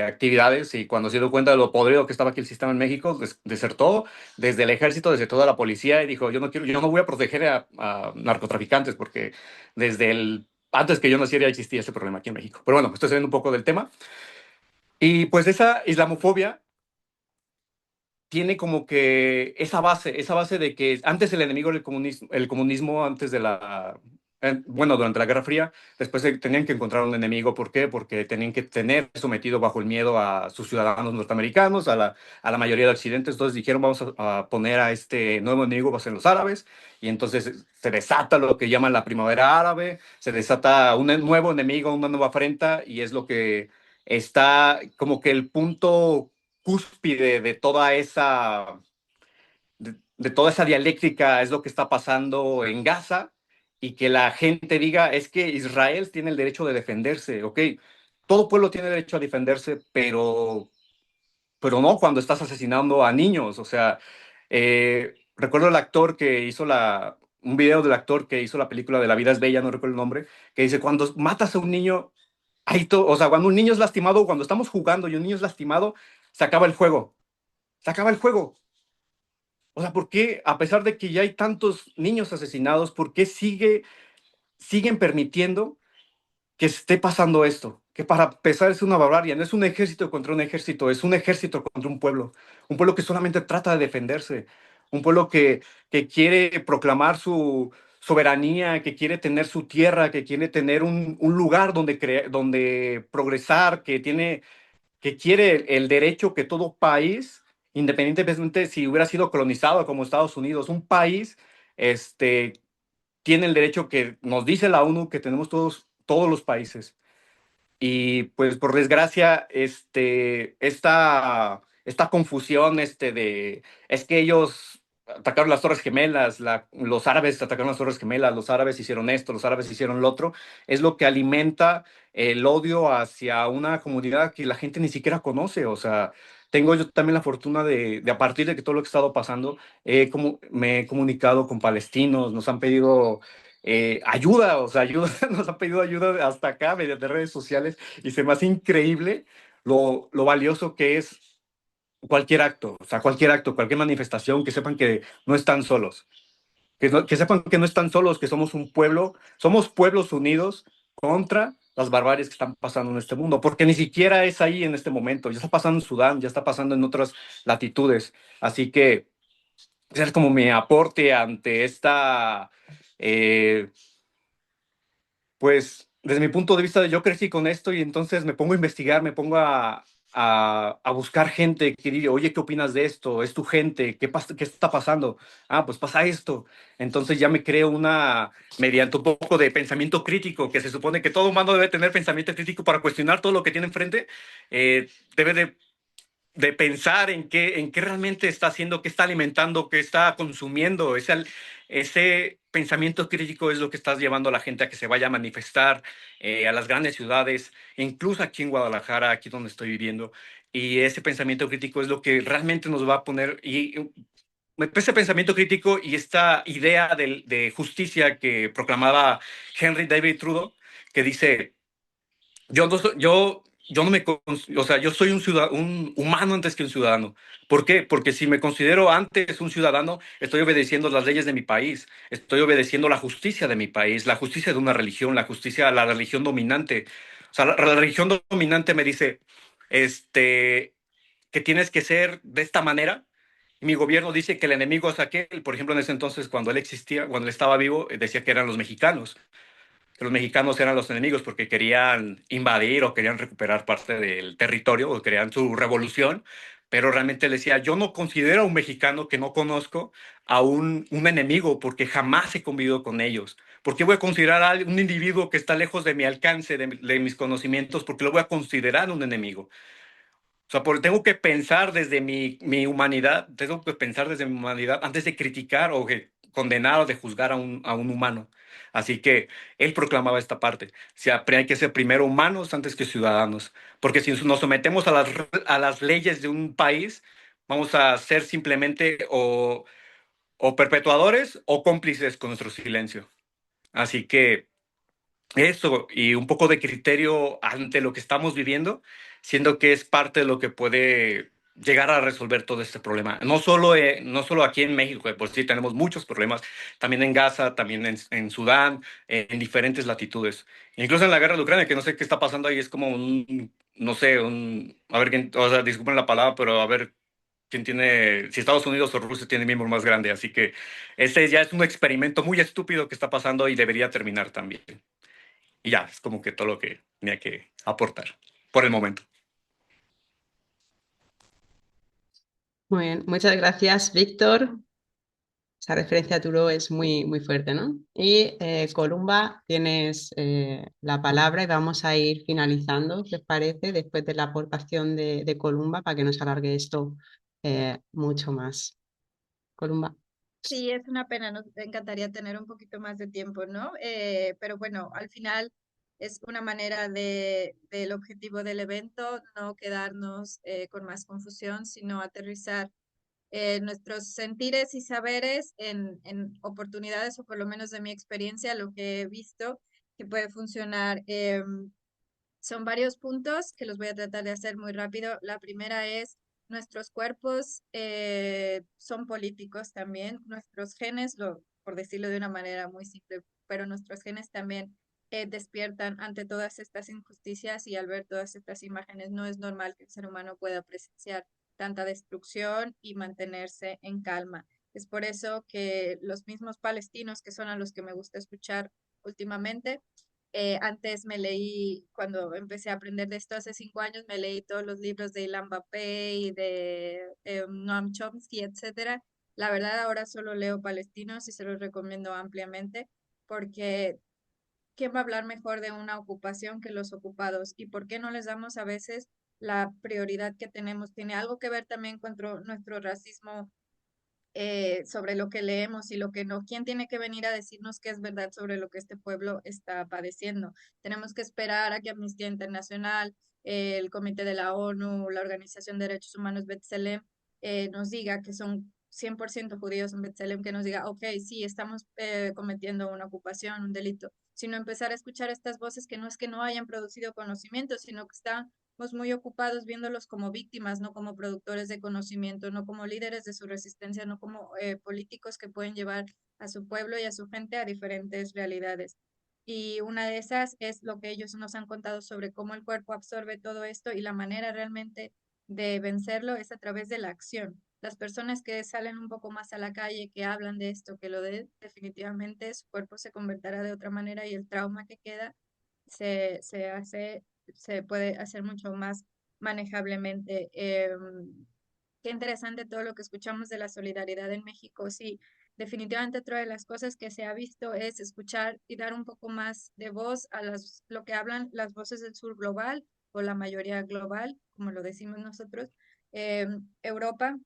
actividades y cuando se dio cuenta de lo podrido que estaba aquí el sistema en México, desertó desde el ejército, desde toda la policía y dijo, yo no voy a proteger a narcotraficantes porque desde antes que yo naciera ya existía ese problema aquí en México. Pero bueno, estoy saliendo un poco del tema. Y pues esa islamofobia tiene como que esa base de que antes el enemigo era el comunismo antes de bueno, durante la Guerra Fría, después tenían que encontrar un enemigo. ¿Por qué? Porque tenían que tener sometido bajo el miedo a sus ciudadanos norteamericanos, a la mayoría de Occidente. Entonces dijeron, vamos a poner a este nuevo enemigo, va a ser los árabes, y entonces se desata lo que llaman la primavera árabe, se desata un nuevo enemigo, una nueva afrenta, y es lo que está como que el punto cúspide de toda esa dialéctica es lo que está pasando en Gaza y que la gente diga es que Israel tiene el derecho de defenderse, ¿ok? Todo pueblo tiene derecho a defenderse, pero no cuando estás asesinando a niños. O sea, recuerdo el actor que hizo un video del actor que hizo la película de La vida es bella, no recuerdo el nombre, que dice, cuando matas a un niño, o sea, cuando un niño es lastimado, cuando estamos jugando y un niño es lastimado, se acaba el juego. Se acaba el juego. O sea, ¿por qué, a pesar de que ya hay tantos niños asesinados, por qué siguen permitiendo que esté pasando esto? Que para empezar es una barbarie, no es un ejército contra un ejército, es un ejército contra un pueblo que solamente trata de defenderse, un pueblo que quiere proclamar su soberanía, que quiere tener su tierra, que quiere tener un lugar donde progresar, que quiere el derecho que todo país, independientemente si hubiera sido colonizado como Estados Unidos, un país tiene el derecho que nos dice la ONU que tenemos todos los países. Y pues por desgracia, esta confusión es que ellos atacaron las Torres Gemelas, los árabes atacaron las Torres Gemelas, los árabes hicieron esto, los árabes hicieron lo otro, es lo que alimenta el odio hacia una comunidad que la gente ni siquiera conoce. O sea, tengo yo también la fortuna de a partir de que todo lo que ha estado pasando, me he comunicado con palestinos, nos han pedido ayuda, o sea, ayuda, nos han pedido ayuda hasta acá mediante redes sociales y se me hace increíble lo valioso que es cualquier acto, o sea, cualquier acto, cualquier manifestación, que sepan que no están solos, que sepan que no están solos, que somos pueblos unidos contra las barbaries que están pasando en este mundo, porque ni siquiera es ahí en este momento, ya está pasando en Sudán, ya está pasando en otras latitudes, así que ese es como mi aporte ante eh, pues desde mi punto de vista, yo crecí con esto y entonces me pongo a investigar, me pongo a buscar gente que diga, oye, ¿qué opinas de esto? ¿Es tu gente? ¿Qué está pasando? Ah, pues pasa esto. Entonces ya me creo mediante un poco de pensamiento crítico, que se supone que todo humano debe tener pensamiento crítico para cuestionar todo lo que tiene enfrente, debe de pensar en qué realmente está haciendo, qué está alimentando, qué está consumiendo. Ese pensamiento crítico es lo que está llevando a la gente a que se vaya a manifestar a las grandes ciudades, incluso aquí en Guadalajara, aquí donde estoy viviendo. Y ese pensamiento crítico es lo que realmente nos va a poner, ese pensamiento crítico y esta idea de justicia que proclamaba Henry David Trudeau, que dice, yo no, yo no o sea, yo soy un humano antes que un ciudadano. ¿Por qué? Porque si me considero antes un ciudadano, estoy obedeciendo las leyes de mi país, estoy obedeciendo la justicia de mi país, la justicia de una religión, la justicia a la religión dominante. O sea, la religión dominante me dice, que tienes que ser de esta manera. Y mi gobierno dice que el enemigo es aquel. Por ejemplo, en ese entonces, cuando él existía, cuando él estaba vivo, decía que eran los mexicanos. Que los mexicanos eran los enemigos porque querían invadir o querían recuperar parte del territorio o querían su revolución. Pero realmente le decía, yo no considero a un mexicano que no conozco a un enemigo porque jamás he convivido con ellos. ¿Por qué voy a considerar a un individuo que está lejos de mi alcance, de mis conocimientos? Porque lo voy a considerar un enemigo. O sea, tengo que pensar desde mi humanidad, tengo que pensar desde mi humanidad antes de criticar o de condenar o de juzgar a un humano. Así que él proclamaba esta parte. O sea, hay que ser primero humanos antes que ciudadanos. Porque si nos sometemos a las leyes de un país, vamos a ser simplemente o perpetuadores o cómplices con nuestro silencio. Así que eso y un poco de criterio ante lo que estamos viviendo, siendo que es parte de lo que puede llegar a resolver todo este problema. No solo aquí en México, que por sí tenemos muchos problemas, también en Gaza, también en Sudán, en diferentes latitudes. Incluso en la guerra de Ucrania, que no sé qué está pasando ahí, es como no sé, a ver quién, o sea, disculpen la palabra, pero a ver quién tiene, si Estados Unidos o Rusia tiene miembro más grande. Así que ese ya es un experimento muy estúpido que está pasando y debería terminar también. Y ya, es como que todo lo que tenía que aportar por el momento. Muy bien, muchas gracias, Víctor. Esa referencia a Turo es muy, muy fuerte, ¿no? Y Columba, tienes la palabra y vamos a ir finalizando, ¿qué os parece? Después de la aportación de Columba para que nos alargue esto mucho más. Columba. Sí, es una pena, nos encantaría tener un poquito más de tiempo, ¿no? Pero bueno, al final es una manera del objetivo del evento, no quedarnos con más confusión, sino aterrizar nuestros sentires y saberes en oportunidades, o por lo menos de mi experiencia, lo que he visto que puede funcionar. Son varios puntos que los voy a tratar de hacer muy rápido. La primera es, nuestros cuerpos son políticos también, nuestros genes, por decirlo de una manera muy simple, pero nuestros genes también despiertan ante todas estas injusticias, y al ver todas estas imágenes no es normal que el ser humano pueda presenciar tanta destrucción y mantenerse en calma. Es por eso que los mismos palestinos, que son a los que me gusta escuchar últimamente, antes me leí, cuando empecé a aprender de esto hace 5 años, me leí todos los libros de Ilan Pappé y de Noam Chomsky, etcétera. La verdad, ahora solo leo palestinos y se los recomiendo ampliamente, porque ¿quién va a hablar mejor de una ocupación que los ocupados? ¿Y por qué no les damos a veces la prioridad que tenemos? Tiene algo que ver también con nuestro racismo, sobre lo que leemos y lo que no. ¿Quién tiene que venir a decirnos qué es verdad sobre lo que este pueblo está padeciendo? Tenemos que esperar a que Amnistía Internacional, el Comité de la ONU, la Organización de Derechos Humanos B'Tselem, nos diga que son 100% judíos en B'Tselem, que nos diga, ok, sí, estamos cometiendo una ocupación, un delito, sino empezar a escuchar estas voces que no es que no hayan producido conocimiento, sino que están muy ocupados viéndolos como víctimas, no como productores de conocimiento, no como líderes de su resistencia, no como políticos que pueden llevar a su pueblo y a su gente a diferentes realidades. Y una de esas es lo que ellos nos han contado sobre cómo el cuerpo absorbe todo esto, y la manera realmente de vencerlo es a través de la acción. Las personas que salen un poco más a la calle, que hablan de esto, que lo de definitivamente su cuerpo se convertirá de otra manera, y el trauma que queda se puede hacer mucho más manejablemente. Qué interesante todo lo que escuchamos de la solidaridad en México. Sí, definitivamente otra de las cosas que se ha visto es escuchar y dar un poco más de voz a lo que hablan las voces del sur global, o la mayoría global, como lo decimos nosotros. Europa,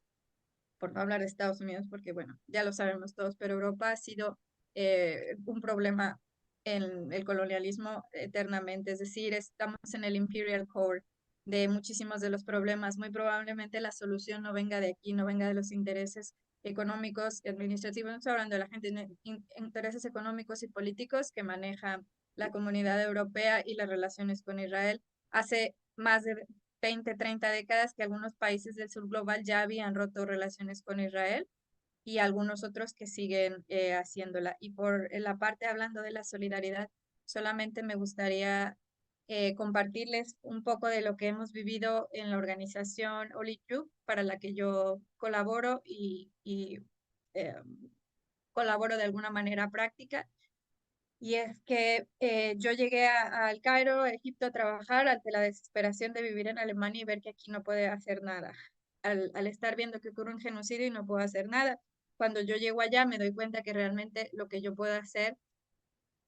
por no hablar de Estados Unidos, porque bueno, ya lo sabemos todos, pero Europa ha sido un problema en el colonialismo eternamente, es decir, estamos en el imperial core de muchísimos de los problemas. Muy probablemente la solución no venga de aquí, no venga de los intereses económicos y administrativos, no estoy hablando de la gente, intereses económicos y políticos que maneja la comunidad europea y las relaciones con Israel. Hace más de 20, 30 décadas que algunos países del sur global ya habían roto relaciones con Israel, y algunos otros que siguen haciéndola. Y por la parte hablando de la solidaridad, solamente me gustaría compartirles un poco de lo que hemos vivido en la organización Olichuk, para la que yo colaboro y colaboro de alguna manera práctica. Y es que yo llegué al Cairo, Egipto, a trabajar ante la desesperación de vivir en Alemania y ver que aquí no puede hacer nada. Al estar viendo que ocurre un genocidio y no puedo hacer nada, cuando yo llego allá me doy cuenta que realmente lo que yo puedo hacer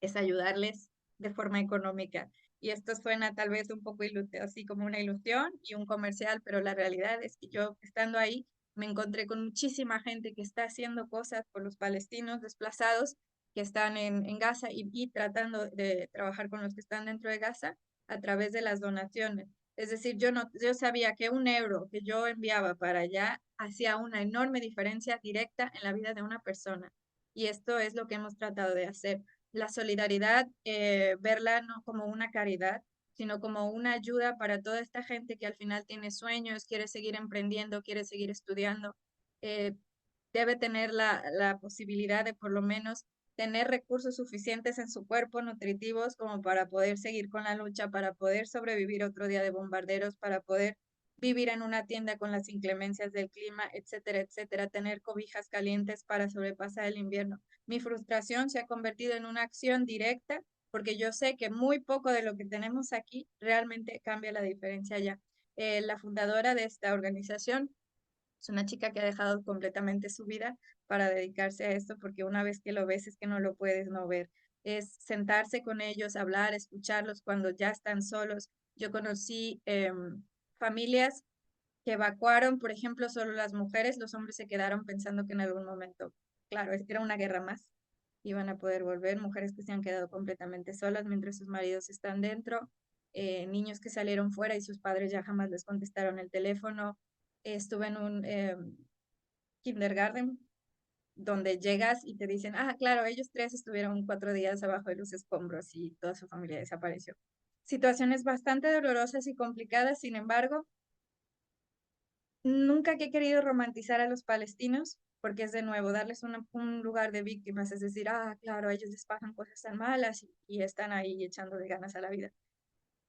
es ayudarles de forma económica. Y esto suena tal vez un poco así como una ilusión y un comercial, pero la realidad es que yo estando ahí me encontré con muchísima gente que está haciendo cosas por los palestinos desplazados que están en Gaza y tratando de trabajar con los que están dentro de Gaza a través de las donaciones. Es decir, yo sabía que un euro que yo enviaba para allá hacía una enorme diferencia directa en la vida de una persona. Y esto es lo que hemos tratado de hacer. La solidaridad, verla no como una caridad, sino como una ayuda para toda esta gente que al final tiene sueños, quiere seguir emprendiendo, quiere seguir estudiando, eh, debe tener la posibilidad de por lo menos tener recursos suficientes en su cuerpo, nutritivos, como para poder seguir con la lucha, para poder sobrevivir otro día de bombarderos, para poder vivir en una tienda con las inclemencias del clima, etcétera, etcétera, tener cobijas calientes para sobrepasar el invierno. Mi frustración se ha convertido en una acción directa porque yo sé que muy poco de lo que tenemos aquí realmente cambia la diferencia allá. La fundadora de esta organización es una chica que ha dejado completamente su vida para dedicarse a esto, porque una vez que lo ves es que no lo puedes no ver. Es sentarse con ellos, hablar, escucharlos cuando ya están solos. Yo conocí familias que evacuaron, por ejemplo, solo las mujeres, los hombres se quedaron pensando que en algún momento, claro, era una guerra más, iban a poder volver, mujeres que se han quedado completamente solas mientras sus maridos están dentro, niños que salieron fuera y sus padres ya jamás les contestaron el teléfono. Estuve en un kindergarten donde llegas y te dicen, ah, claro, ellos tres estuvieron 4 días abajo de los escombros y toda su familia desapareció. Situaciones bastante dolorosas y complicadas, sin embargo, nunca que he querido romantizar a los palestinos, porque es de nuevo darles un lugar de víctimas, es decir, ah, claro, ellos les pasan cosas tan malas y están ahí echando de ganas a la vida,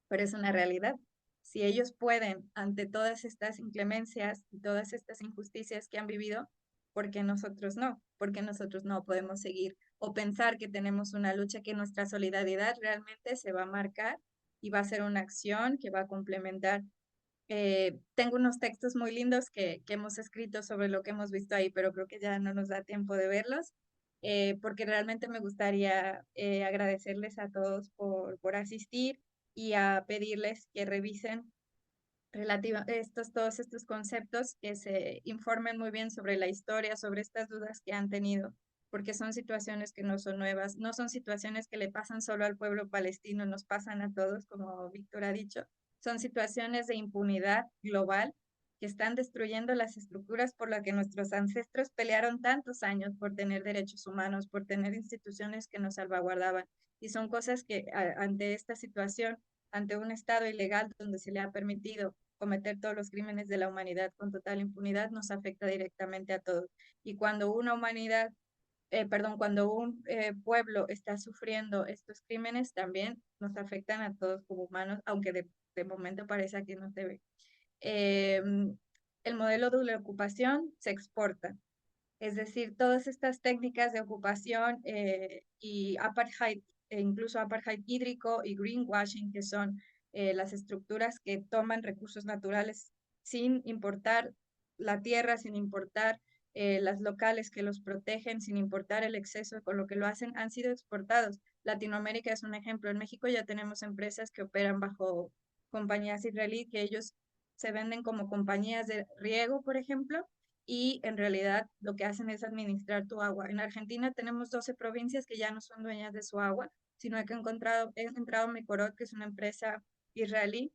pero es una realidad. Si ellos pueden, ante todas estas inclemencias y todas estas injusticias que han vivido, ¿por qué nosotros no? ¿Por qué nosotros no podemos seguir o pensar que tenemos una lucha, que nuestra solidaridad realmente se va a marcar y va a ser una acción que va a complementar? Tengo unos textos muy lindos que hemos escrito sobre lo que hemos visto ahí, pero creo que ya no nos da tiempo de verlos, porque realmente me gustaría agradecerles a todos por asistir y a pedirles que revisen todos estos conceptos, que se informen muy bien sobre la historia, sobre estas dudas que han tenido, porque son situaciones que no son nuevas, no son situaciones que le pasan solo al pueblo palestino, nos pasan a todos, como Víctor ha dicho, son situaciones de impunidad global que están destruyendo las estructuras por las que nuestros ancestros pelearon tantos años por tener derechos humanos, por tener instituciones que nos salvaguardaban. Y son cosas que ante esta situación, ante un Estado ilegal donde se le ha permitido cometer todos los crímenes de la humanidad con total impunidad, nos afecta directamente a todos. Y cuando una humanidad, cuando un pueblo está sufriendo estos crímenes, también nos afectan a todos como humanos, aunque de momento parece que no se ve. Eh, el modelo de la ocupación se exporta. Es decir, todas estas técnicas de ocupación y apartheid, e incluso apartheid hídrico y greenwashing, que son las estructuras que toman recursos naturales sin importar la tierra, sin importar las locales que los protegen, sin importar el exceso con lo que lo hacen, han sido exportados. Latinoamérica es un ejemplo. En México ya tenemos empresas que operan bajo compañías israelíes, que ellos se venden como compañías de riego, por ejemplo, y en realidad lo que hacen es administrar tu agua. En Argentina tenemos 12 provincias que ya no son dueñas de su agua, sino que he entrado Mekorot, que es una empresa israelí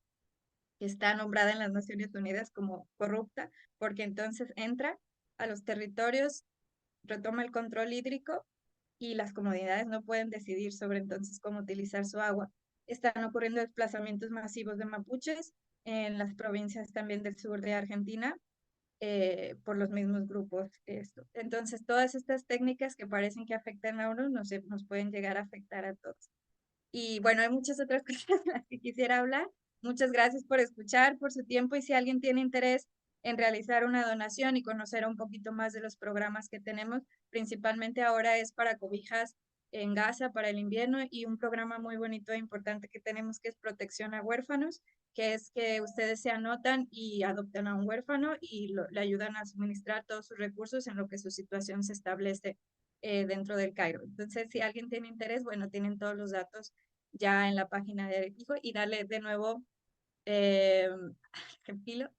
que está nombrada en las Naciones Unidas como corrupta, porque entonces entra a los territorios, retoma el control hídrico y las comunidades no pueden decidir sobre entonces cómo utilizar su agua. Están ocurriendo desplazamientos masivos de mapuches en las provincias también del sur de Argentina, por los mismos grupos. Entonces, todas estas técnicas que parecen que afectan a unos nos pueden llegar a afectar a todos. Y bueno, hay muchas otras cosas de las que quisiera hablar. Muchas gracias por escuchar, por su tiempo, y si alguien tiene interés en realizar una donación y conocer un poquito más de los programas que tenemos, principalmente ahora es para cobijas en Gaza para el invierno, y un programa muy bonito e importante que tenemos, que es protección a huérfanos, que es que ustedes se anotan y adoptan a un huérfano y le ayudan a suministrar todos sus recursos en lo que su situación se establece dentro del Cairo. Entonces, si alguien tiene interés, bueno, tienen todos los datos ya en la página de Arequijo, y darle de nuevo eh,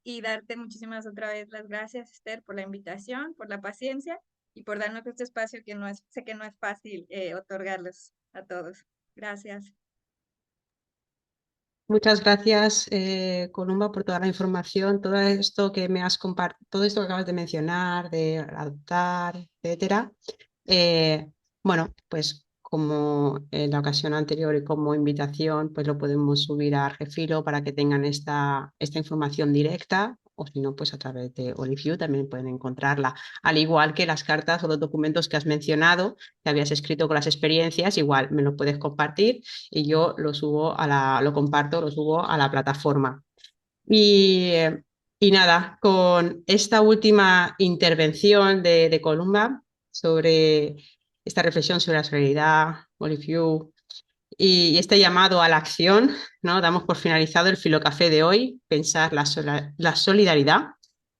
y darte muchísimas otra vez las gracias, Esther, por la invitación, por la paciencia y por darnos este espacio que no es, sé que no es fácil otorgarles a todos. Gracias. Muchas gracias, Columba, por toda la información, todo esto que me has compartido, todo esto que acabas de mencionar, de adoptar, etcétera. Bueno, pues como en la ocasión anterior y como invitación, pues lo podemos subir a Argefilo para que tengan esta información directa, o si no, pues a través de OliveView también pueden encontrarla. Al igual que las cartas o los documentos que has mencionado, que habías escrito con las experiencias, igual me lo puedes compartir y yo lo subo lo comparto, lo subo a la plataforma. Y, y nada, con esta última intervención de Columba sobre esta reflexión sobre la solidaridad, OliveView y este llamado a la acción, ¿no? Damos por finalizado el Filocafé de hoy, pensar la solidaridad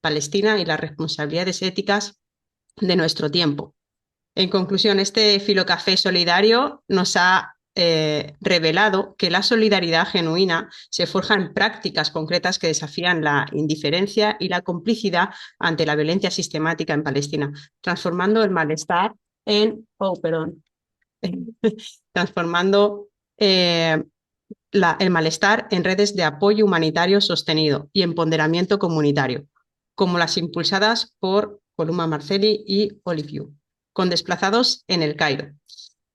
palestina y las responsabilidades éticas de nuestro tiempo. En conclusión, este Filocafé solidario nos ha revelado que la solidaridad genuina se forja en prácticas concretas que desafían la indiferencia y la complicidad ante la violencia sistemática en Palestina, transformando el malestar en, transformando el malestar en redes de apoyo humanitario sostenido y empoderamiento comunitario, como las impulsadas por Columba Marcelli y OliveView, con desplazados en el Cairo.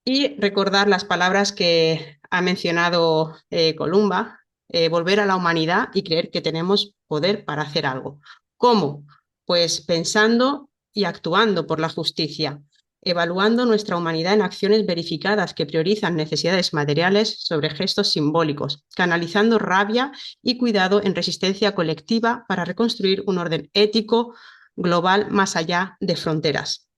Y recordar las palabras que ha mencionado Columba, volver a la humanidad y creer que tenemos poder para hacer algo. ¿Cómo? Pues pensando y actuando por la justicia, evaluando nuestra humanidad en acciones verificadas que priorizan necesidades materiales sobre gestos simbólicos, canalizando rabia y cuidado en resistencia colectiva para reconstruir un orden ético global más allá de fronteras.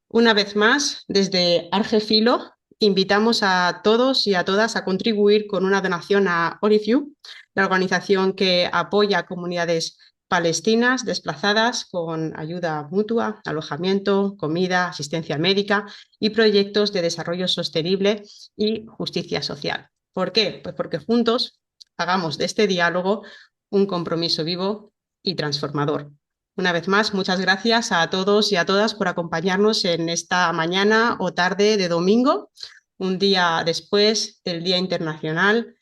Una vez más, desde Argefilo, invitamos a todos y a todas a contribuir con una donación a OliveView, la organización que apoya a comunidades palestinas desplazadas con ayuda mutua, alojamiento, comida, asistencia médica y proyectos de desarrollo sostenible y justicia social. ¿Por qué? Pues porque juntos hagamos de este diálogo un compromiso vivo y transformador. Una vez más, muchas gracias a todos y a todas por acompañarnos en esta mañana o tarde de domingo, un día después del Día Internacional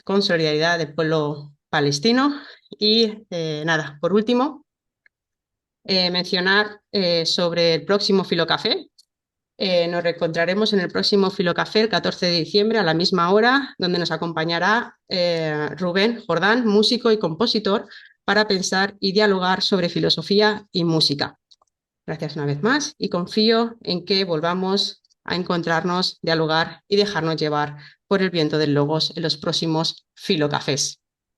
con solidaridad del pueblo palestino. Y nada, por último, mencionar sobre el próximo Filocafé. Nos reencontraremos en el próximo Filocafé el 14 de diciembre a la misma hora, donde nos acompañará Rubén Jordán, músico y compositor, para pensar y dialogar sobre filosofía y música. Gracias una vez más y confío en que volvamos a encontrarnos, dialogar y dejarnos llevar por el viento del Logos en los próximos Filocafés.